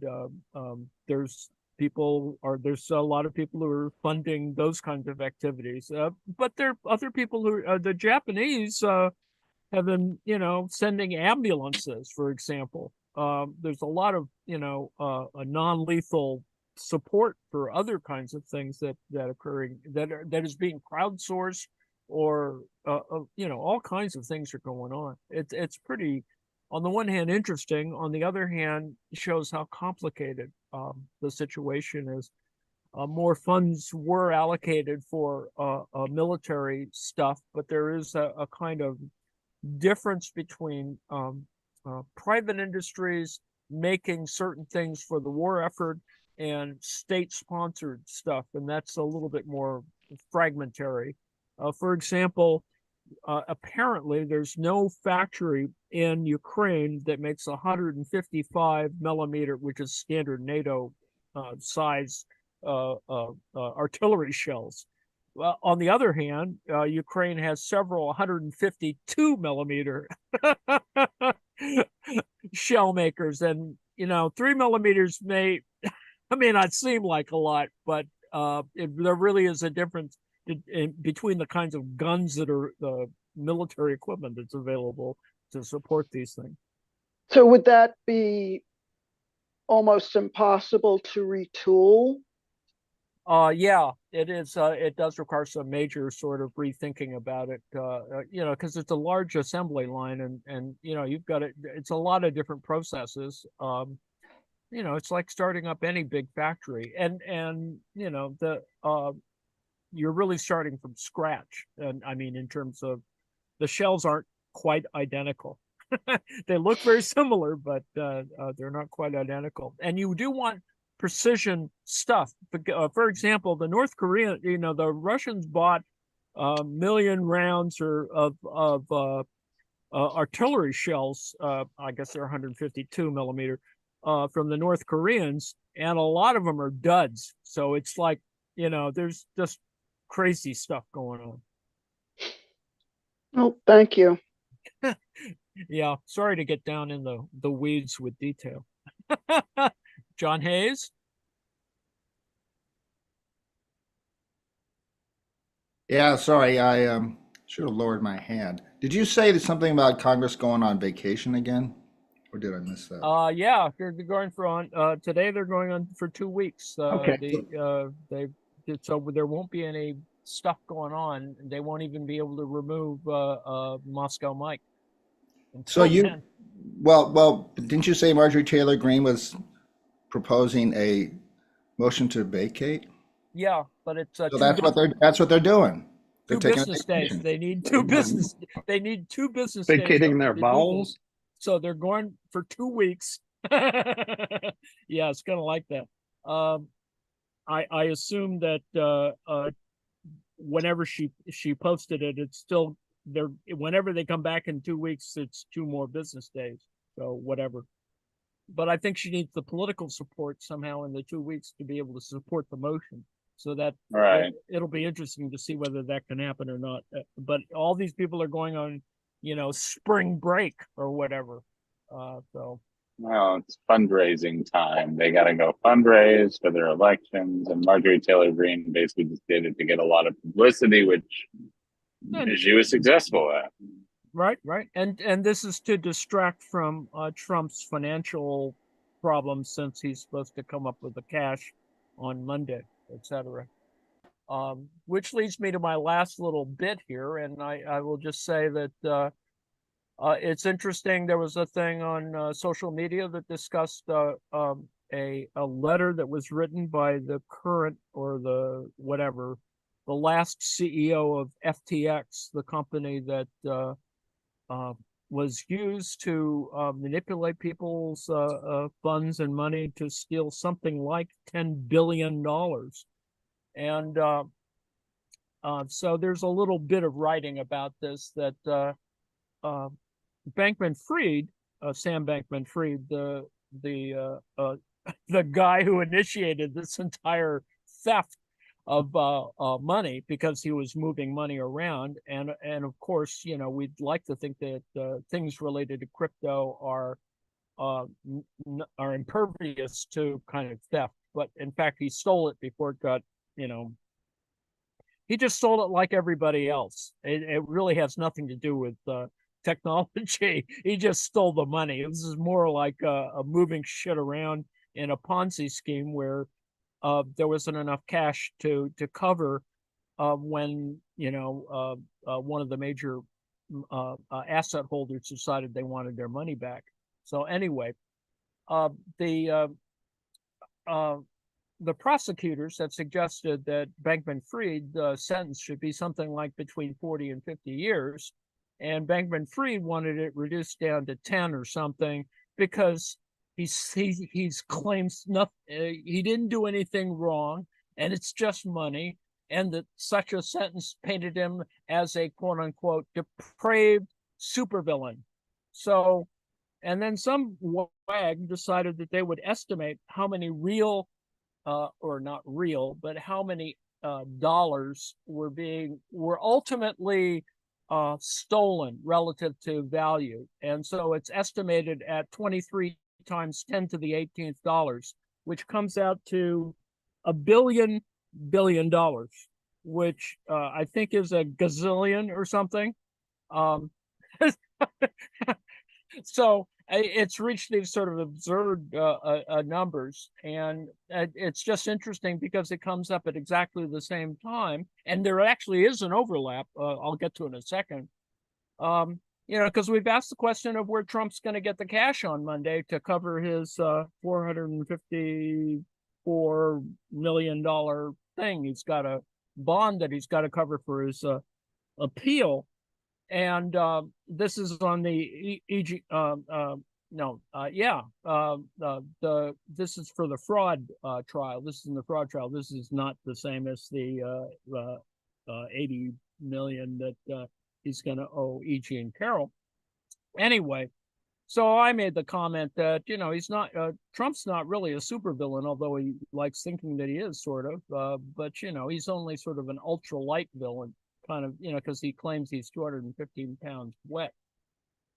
there's a lot of people who are funding those kinds of activities. But there are other people who, the Japanese have been, sending ambulances, for example. There's a lot of, a non-lethal support for other kinds of things that occurring that is being crowdsourced, or all kinds of things are going on. It's pretty, on the one hand, interesting. On the other hand, shows how complicated the situation is. More funds were allocated for military stuff, but there is a kind of difference between private industries making certain things for the war effort and state-sponsored stuff, and that's a little bit more fragmentary. For example, apparently there's no factory in Ukraine that makes 155 millimeter, which is standard NATO size artillery shells. Well, on the other hand, Ukraine has several 152 millimeter shell makers, and 3 millimeters may not seem like a lot, but there really is a difference between the kinds of guns that are the military equipment that's available to support these things. So would that be almost impossible to retool? Yeah, it is. It does require some major sort of rethinking about it, because it's a large assembly line, and you've got it. It's a lot of different processes. It's like starting up any big factory, and you're really starting from scratch. And I mean, in terms of the shells aren't quite identical. They look very similar, but they're not quite identical. And you do want precision stuff. For example, the North Korean, the Russians bought 1 million rounds of artillery shells. I guess they're 152 millimeter from the North Koreans, and a lot of them are duds. So it's like, there's just crazy stuff going on. Oh, thank you. Yeah, sorry to get down in the weeds with detail. John Hayes? Yeah, sorry, I should have lowered my hand. Did you say something about Congress going on vacation again? Or did I miss that? Yeah, they're going for today. They're going on for 2 weeks. Okay. They so there won't be any stuff going on. They won't even be able to remove Moscow Mike. So until you, then. well, didn't you say Marjorie Taylor Greene was proposing a motion to vacate? Yeah, but it's So that's what they're doing. They're two taking a business days. vacation. They need two business. They need 2 business days. Vacating their to do bowels. this. So they're going for 2 weeks. Yeah, it's kind of like that. I assume that whenever she posted it, it's still there. Whenever they come back in 2 weeks, it's 2 more business days. So whatever. But I think she needs the political support somehow in the 2 weeks to be able to support the motion. So that Right. it'll be interesting to see whether that can happen or not. But all these people are going on, spring break or whatever. So Well, it's fundraising time. They got to go fundraise for their elections, and Marjorie Taylor Greene basically just did it to get a lot of publicity, which she was successful at. right, and this is to distract from Trump's financial problems since he's supposed to come up with the cash on Monday, etc. Which leads me to my last little bit here, and I will just say that it's interesting. There was a thing on social media that discussed a letter that was written by the current or the last CEO of FTX, the company that was used to manipulate people's funds and money to steal something like $10 billion. And so there's a little bit of writing about this that Bankman-Fried, Sam Bankman-Fried, the guy who initiated this entire theft of money because he was moving money around, and of course, we'd like to think that things related to crypto are impervious to kind of theft, but in fact, he stole it before it got, he just stole it like everybody else. It really has nothing to do with technology. He just stole the money. This is more like a moving shit around in a Ponzi scheme where there wasn't enough cash to cover when one of the major asset holders decided they wanted their money back. So anyway, the prosecutors have suggested that Bankman-Fried sentence should be something like between 40 and 50 years. And Bankman-Fried wanted it reduced down to 10 or something because he's claims nothing. He didn't do anything wrong, and it's just money. And that such a sentence painted him as a quote unquote depraved supervillain. So, and then some wag decided that they would estimate how many real, or not real, but how many dollars were ultimately stolen relative to value. And so it's estimated at 23 times 10 to the 18th dollars, which comes out to $1 billion, which I think is a gazillion or something. So it's reached these sort of absurd numbers, and it's just interesting because it comes up at exactly the same time, and there actually is an overlap. I'll get to it in a second. Because we've asked the question of where Trump's going to get the cash on Monday to cover his $454 million thing. He's got a bond that he's got to cover for his appeal. And this is on the this is for the fraud trial. This is in the fraud trial. This is not the same as the 80 million that he's going to owe E.G. and Carroll. Anyway, so I made the comment that he's not Trump's not really a supervillain, although he likes thinking that he is sort of. But he's only sort of an ultralight villain. Kind of, because he claims he's 215 pounds wet.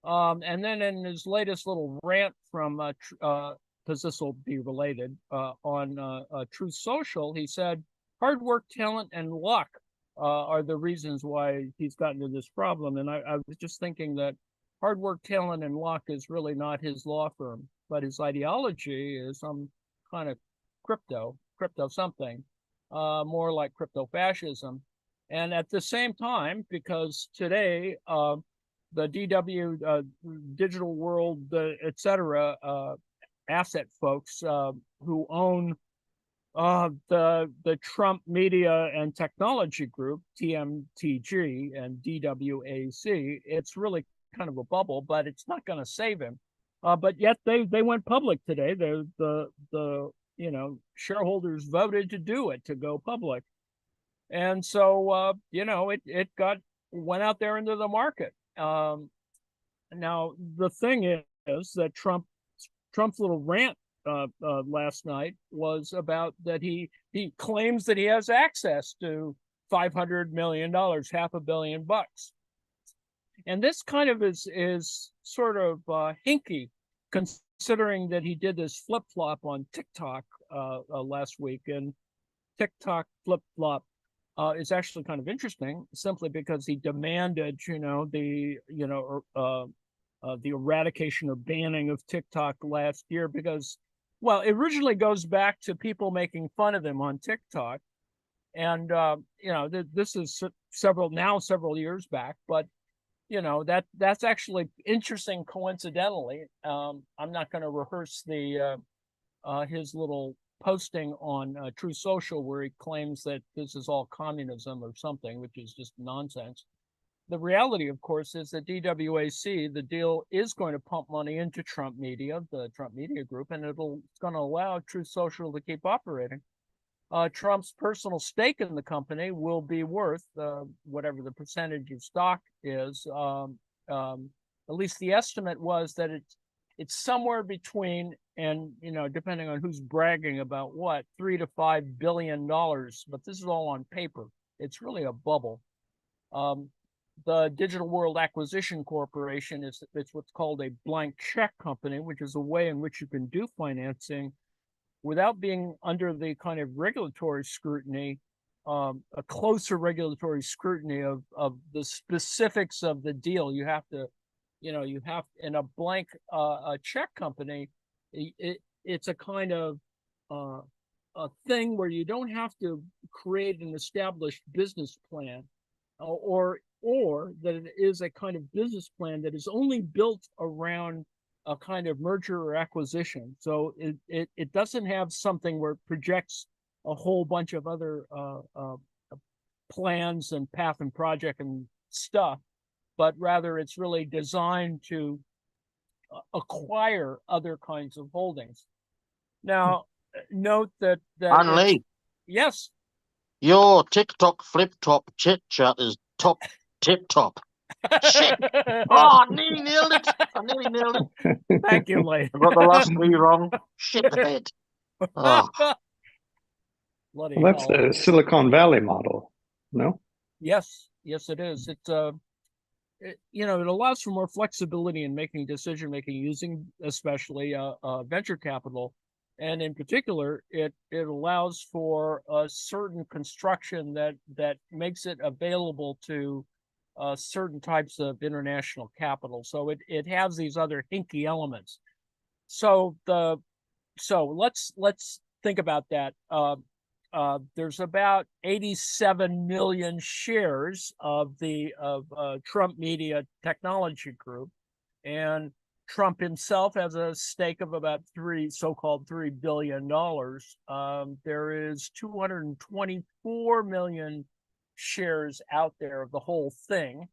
And then in his latest little rant from, because this will be related, on Truth Social, he said, hard work, talent, and luck are the reasons why he's gotten into this problem. And I was just thinking that hard work, talent, and luck is really not his law firm, but his ideology is some kind of crypto something, more like crypto fascism. And at the same time, because today, the DW, Digital World, et cetera, asset folks who own the Trump Media and Technology Group, TMTG and DWAC, it's really kind of a bubble, but it's not going to save him. But yet they went public today. The shareholders voted to do it, to go public. And so, it went out there into the market. Now, the thing is that Trump's little rant last night was about that he claims that he has access to $500 million, $500 million. And this kind of is sort of hinky, considering that he did this flip-flop on TikTok last week. And TikTok flip-flop is actually kind of interesting, simply because he demanded, the eradication or banning of TikTok last year, because, well, it originally goes back to people making fun of him on TikTok. And, this is several years back, but, that's actually interesting coincidentally. I'm not going to rehearse his little posting on True Social where he claims that this is all communism or something, which is just nonsense. The reality, of course, is that DWAC, the deal is going to pump money into Trump Media, the Trump Media Group, and it's going to allow True Social to keep operating. Trump's personal stake in the company will be worth whatever the percentage of stock is. At least the estimate was that it's somewhere between, and depending on who's bragging about what, $3 to $5 billion. But this is all on paper. It's really a bubble. The Digital World Acquisition Corporation it's what's called a blank check company, which is a way in which you can do financing without being under the kind of regulatory scrutiny, a closer regulatory scrutiny of the specifics of the deal. You have to, in a blank a check company, it's a kind of a thing where you don't have to create an established business plan, or that it is a kind of business plan that is only built around a kind of merger or acquisition. So it doesn't have something where it projects a whole bunch of other plans and path and project and stuff, but rather it's really designed to acquire other kinds of holdings. Now, note that Hanley, yes, your TikTok flip top chit chat is top tip top. Shit! Oh, I nearly nailed it. I nearly nailed it. Thank you, Lee. I got the last three wrong. Shit the bed. Oh. Bloody Well, that's hell. the Silicon Valley model, no? Yes, it is. It allows for more flexibility in making decision making, using especially venture capital, and in particular, it allows for a certain construction that makes it available to certain types of international capital. So it has these other hinky elements. So let's think about that. There's about 87 million shares of Trump Media Technology Group, and Trump himself has a stake of about so-called $3 billion. There is 224 million shares out there of the whole thing.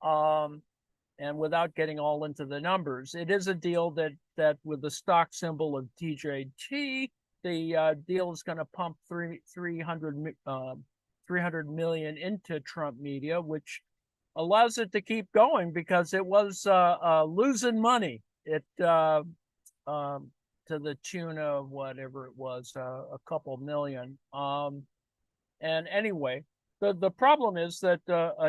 And without getting all into the numbers, it is a deal that with the stock symbol of TJT, the deal is going to pump 300 million into Trump Media, which allows it to keep going because it was losing money. It to the tune of whatever it was, a couple million. And anyway, the problem is that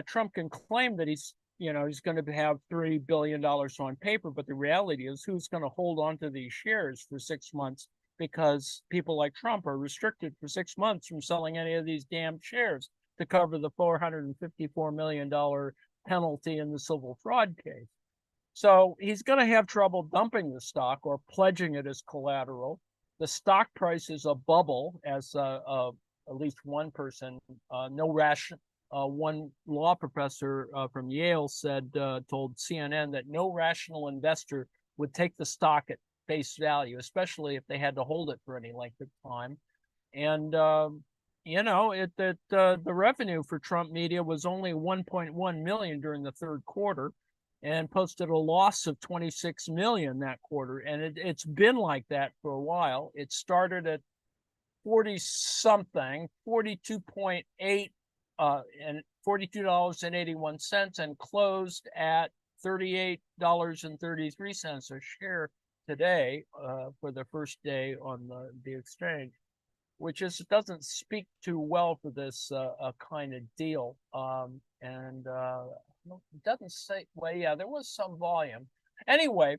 Trump can claim that he's going to have $3 billion on paper, but the reality is who's going to hold on to these shares for 6 months, because people like Trump are restricted for 6 months from selling any of these damn shares. to cover the $454 million penalty in the civil fraud case. So he's going to have trouble dumping the stock or pledging it as collateral. The stock price is a bubble, as at least one person, one law professor from Yale told CNN that no rational investor would take the stock at face value, especially if they had to hold it for any length of time. And the revenue for Trump Media was only 1.1 million during the third quarter, and posted a loss of 26 million that quarter. And it's been like that for a while. It started at 40 something, 42.8 and $42.81, and closed at $38.33 a share today for the first day on the exchange, which doesn't speak too well for this kind of deal. It doesn't say, well, yeah, there was some volume. Anyway,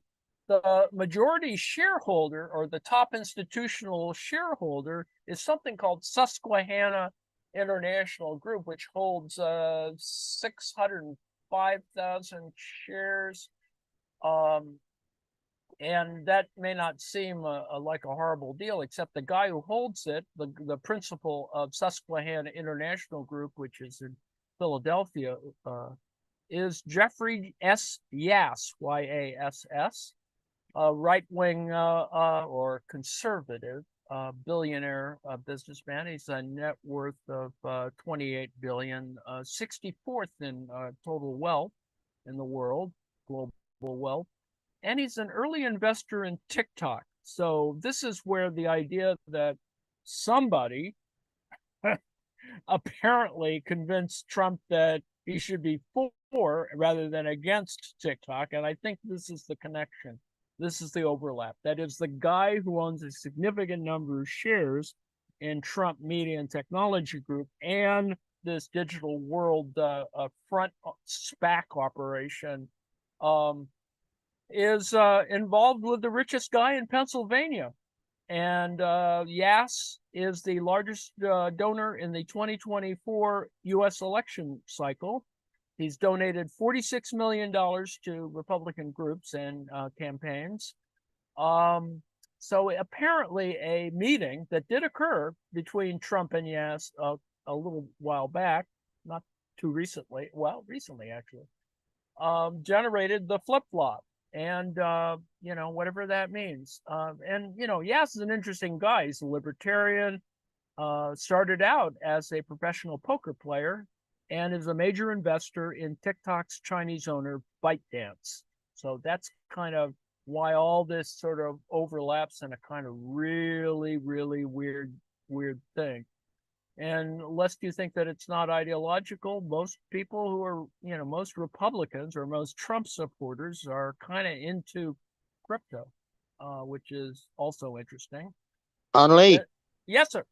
the majority shareholder, or the top institutional shareholder, is something called Susquehanna International Group, which holds 605,000 shares. And that may not seem like a horrible deal, except the guy who holds it, the principal of Susquehanna International Group, which is in Philadelphia, is Jeffrey S. Yass, Y-A-S-S, a right-wing or conservative billionaire businessman. He's a net worth of 28 billion, 64th in total wealth in the world, global wealth. And he's an early investor in TikTok. So this is where the idea that somebody apparently convinced Trump that he should be for rather than against TikTok. And I think this is the connection. This is the overlap. That is, the guy who owns a significant number of shares in Trump Media and Technology Group and this digital world front SPAC operation is involved with the richest guy in Pennsylvania. And Yass is the largest donor in the 2024 U.S. election cycle. He's donated $46 million to Republican groups and campaigns. So apparently a meeting that did occur between Trump and Yass a little while back, not too recently, well, recently actually, generated the flip-flop. And, whatever that means. Yass is an interesting guy. He's a libertarian, started out as a professional poker player, and is a major investor in TikTok's Chinese owner, ByteDance. So that's kind of why all this sort of overlaps in a kind of really, really weird thing. And lest you think that it's not ideological, most people who are, most Republicans or most Trump supporters are kind of into crypto, which is also interesting. And Lee, yes, sir.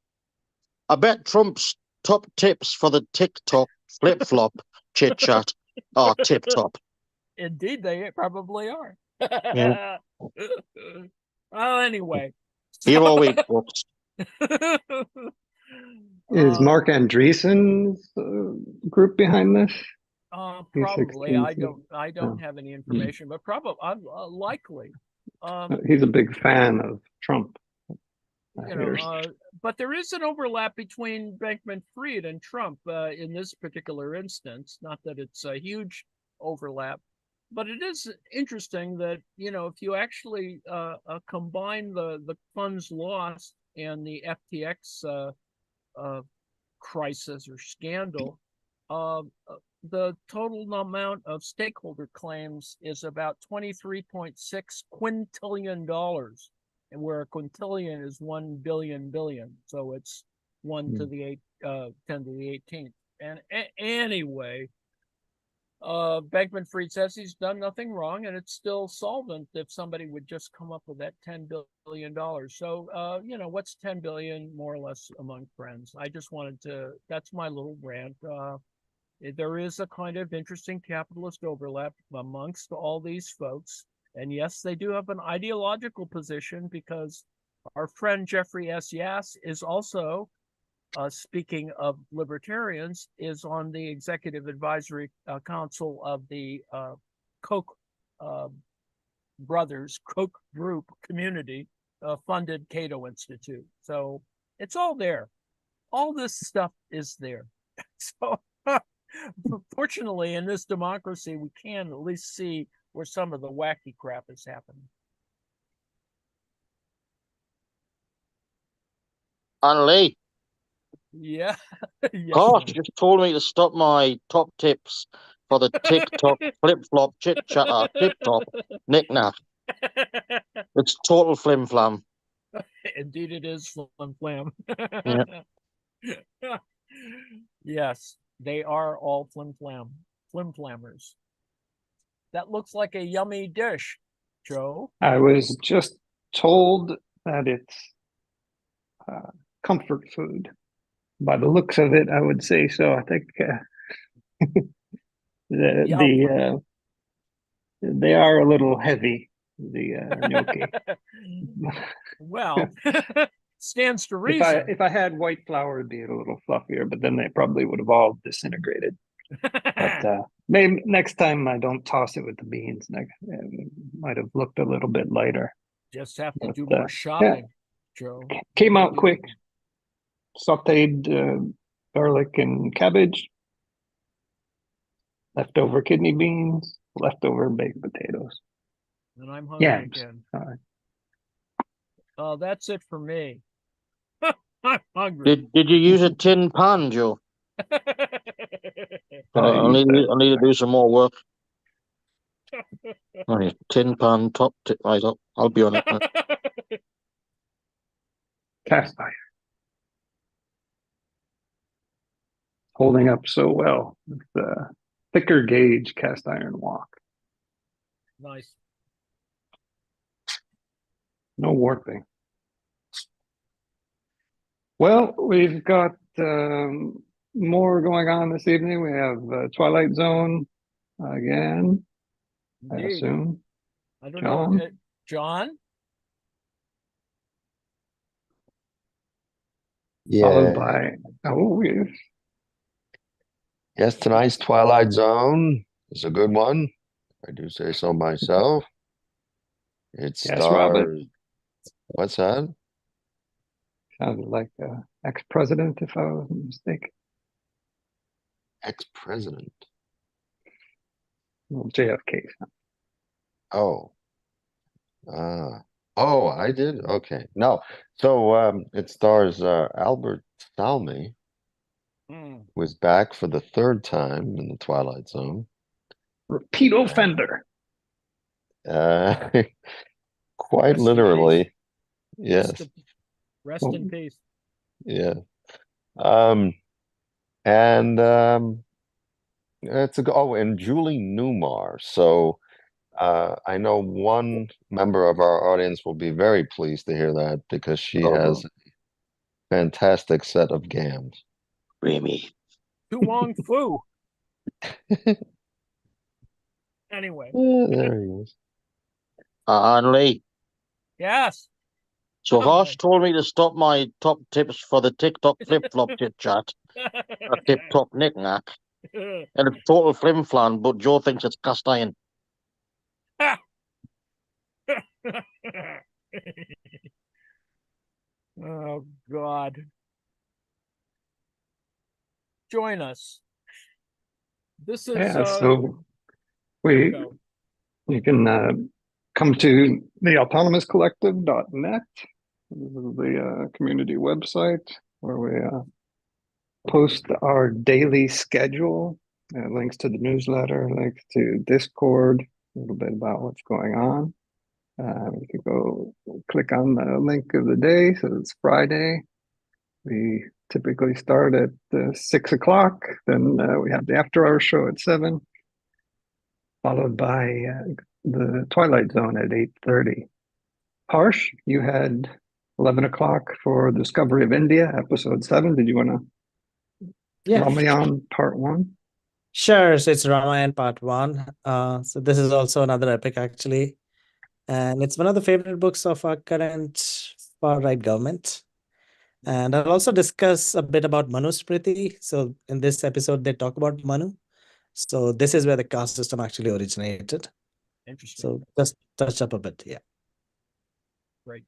I bet Trump's top tips for the TikTok flip-flop chit-chat are tip-top. Indeed, they probably are. Yeah. Well, anyway. Hero week, folks. Is Mark Andreessen's group behind this? Probably. I don't have any information, but probably likely. He's a big fan of Trump. But there is an overlap between Bankman-Fried and Trump in this particular instance. Not that it's a huge overlap, but it is interesting that if you actually combine the funds lost and the FTX crisis or scandal, the total amount of stakeholder claims is about $23.6 quintillion, and where a quintillion is 1 billion. So it's 10 to the 18th. And anyway, Bankman-Fried says he's done nothing wrong, and it's still solvent if somebody would just come up with that $10 billion. So, what's 10 billion more or less among friends? I just wanted to, that's my little rant. There is a kind of interesting capitalist overlap amongst all these folks. And yes, they do have an ideological position, because our friend Jeffrey S. Yass is also speaking of libertarians, is on the executive advisory council of the Koch brothers, Koch group community funded Cato Institute. So it's all there. All this stuff is there. So fortunately, in this democracy, we can at least see where some of the wacky crap is happening. Lee. Yeah. Yes, Gosh, ma'am. you just told me to stop my top tips for the TikTok flip-flop chit-chatter tip-top knick-knack. It's total flim-flam. Indeed, it is flim flam. Yeah. Yes, they are all flim flammers. That looks like a yummy dish, Joe. I was just told that it's comfort food. By the looks of it, I would say so. I think they are a little heavy, the gnocchi. Well, stands to reason. If I had white flour, it'd be a little fluffier, but then they probably would have all disintegrated. But maybe next time I don't toss it with the beans. It might have looked a little bit lighter. Just have to do more shopping, Joe. Came out quick. Sauteed garlic and cabbage, leftover kidney beans, leftover baked potatoes. And I'm hungry Yams. again. Sorry. Oh, that's it for me. I'm hungry. Did you use a tin pan, Joe? I need to do some more work. Right, tin pan, top tip, right up. I'll be on it. Cast iron. Holding up so well with the thicker gauge cast iron wok. Nice. No warping. Well, we've got more going on this evening. We have Twilight Zone again, I Indeed. assume. I don't John? know. John? Followed Yeah. by, Yes, tonight's Twilight Zone is a good one. I do say so myself. It Yes, Robert. stars. What's that? sounded like ex-president, if I wasn't mistaken. Ex-president. Well, JFK. Oh. Oh, I did? Okay. No. So it stars Albert Salmi, Mm. who is back for the third time in the Twilight Zone. Repeat offender. Quite Rest in literally. peace. Yes. Rest in peace. Yeah. And and Julie Newmar. So I know one member of our audience will be very pleased to hear that because she has a fantastic set of gams. Remy. Tu Wong Fu. Anyway. There he is. Lee. Yes. So Oh, Harsh told me to stop my top tips for the TikTok flip-flop chit-chat, a tip-top knick-knack, and it's total flim-flam, but Joe thinks it's cast iron. Oh, God. Join us. This is So you can come to theautonomouscollective.net. This is the community website where we post our daily schedule, links to the newsletter, links to Discord, a little bit about what's going on. You can go click on the link of the day. So it's Friday. We typically start at 6 o'clock. Then we have the after hour show at 7, followed by the Twilight Zone at 8:30. Harsh, you had 11 o'clock for Discovery of India, episode 7. Did you want to Ramayan part 1? Sure. So it's Ramayan part 1. So this is also another epic, actually. And it's one of the favorite books of our current far-right government. And I'll also discuss a bit about Manusmriti. So in this episode, they talk about Manu. So this is where the caste system actually originated. Interesting. So just touch up a bit, yeah. Great.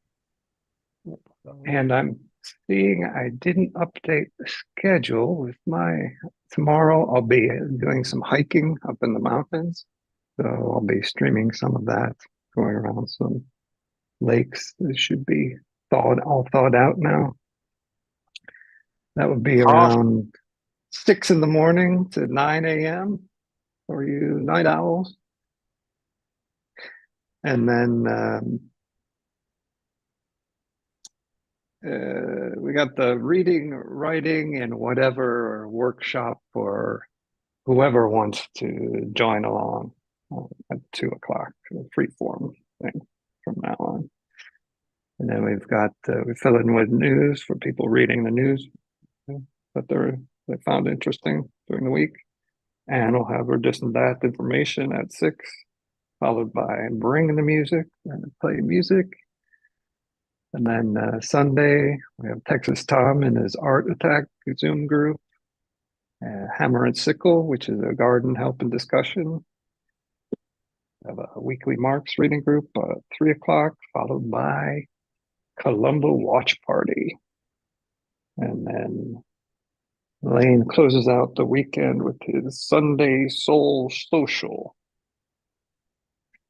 And I'm seeing I didn't update the schedule with my tomorrow. I'll be doing some hiking up in the mountains. So I'll be streaming some of that, going around some lakes. It should be all thawed out now. That would be around 6 in the morning to 9 a.m. for you night owls. And then we got the reading, writing, and whatever workshop for whoever wants to join along at 2 o'clock, free form thing from now on. And then we've got we fill in with news for people reading the news that they found interesting during the week, and we'll have our this and that information at 6, followed by bringing the music and play music. And then Sunday, we have Texas Tom and his Art Attack Zoom group, Hammer and Sickle, which is a garden help and discussion. We have a weekly Marks reading group at 3 o'clock, followed by Columbo Watch Party. And then Lane closes out the weekend with his Sunday Soul Social.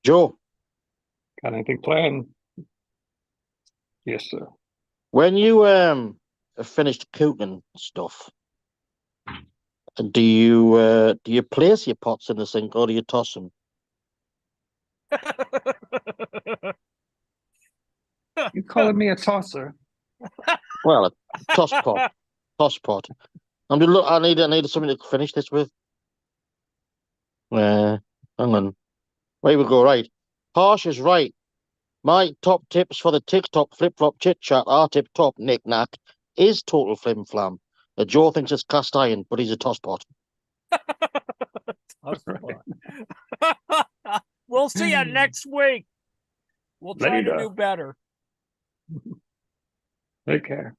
Joe, Got anything planned? Yes, sir. when you have finished cooking stuff, do you place your pots in the sink or do you toss them? You calling me a tosser? Well, a toss pot. Toss pot. I'm just look. I need something to finish this with. Hang on. Way we go. Right. Harsh is right. My top tips for the TikTok flip flop chit chat are tip top. Knick knack is total flim flam. Joe thinks it's cast iron, but he's a toss pot. We'll see you next week. We'll try to Later. do better. Take care.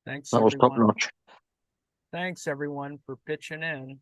Thanks, That was top everyone. notch. Thanks, everyone, for pitching in.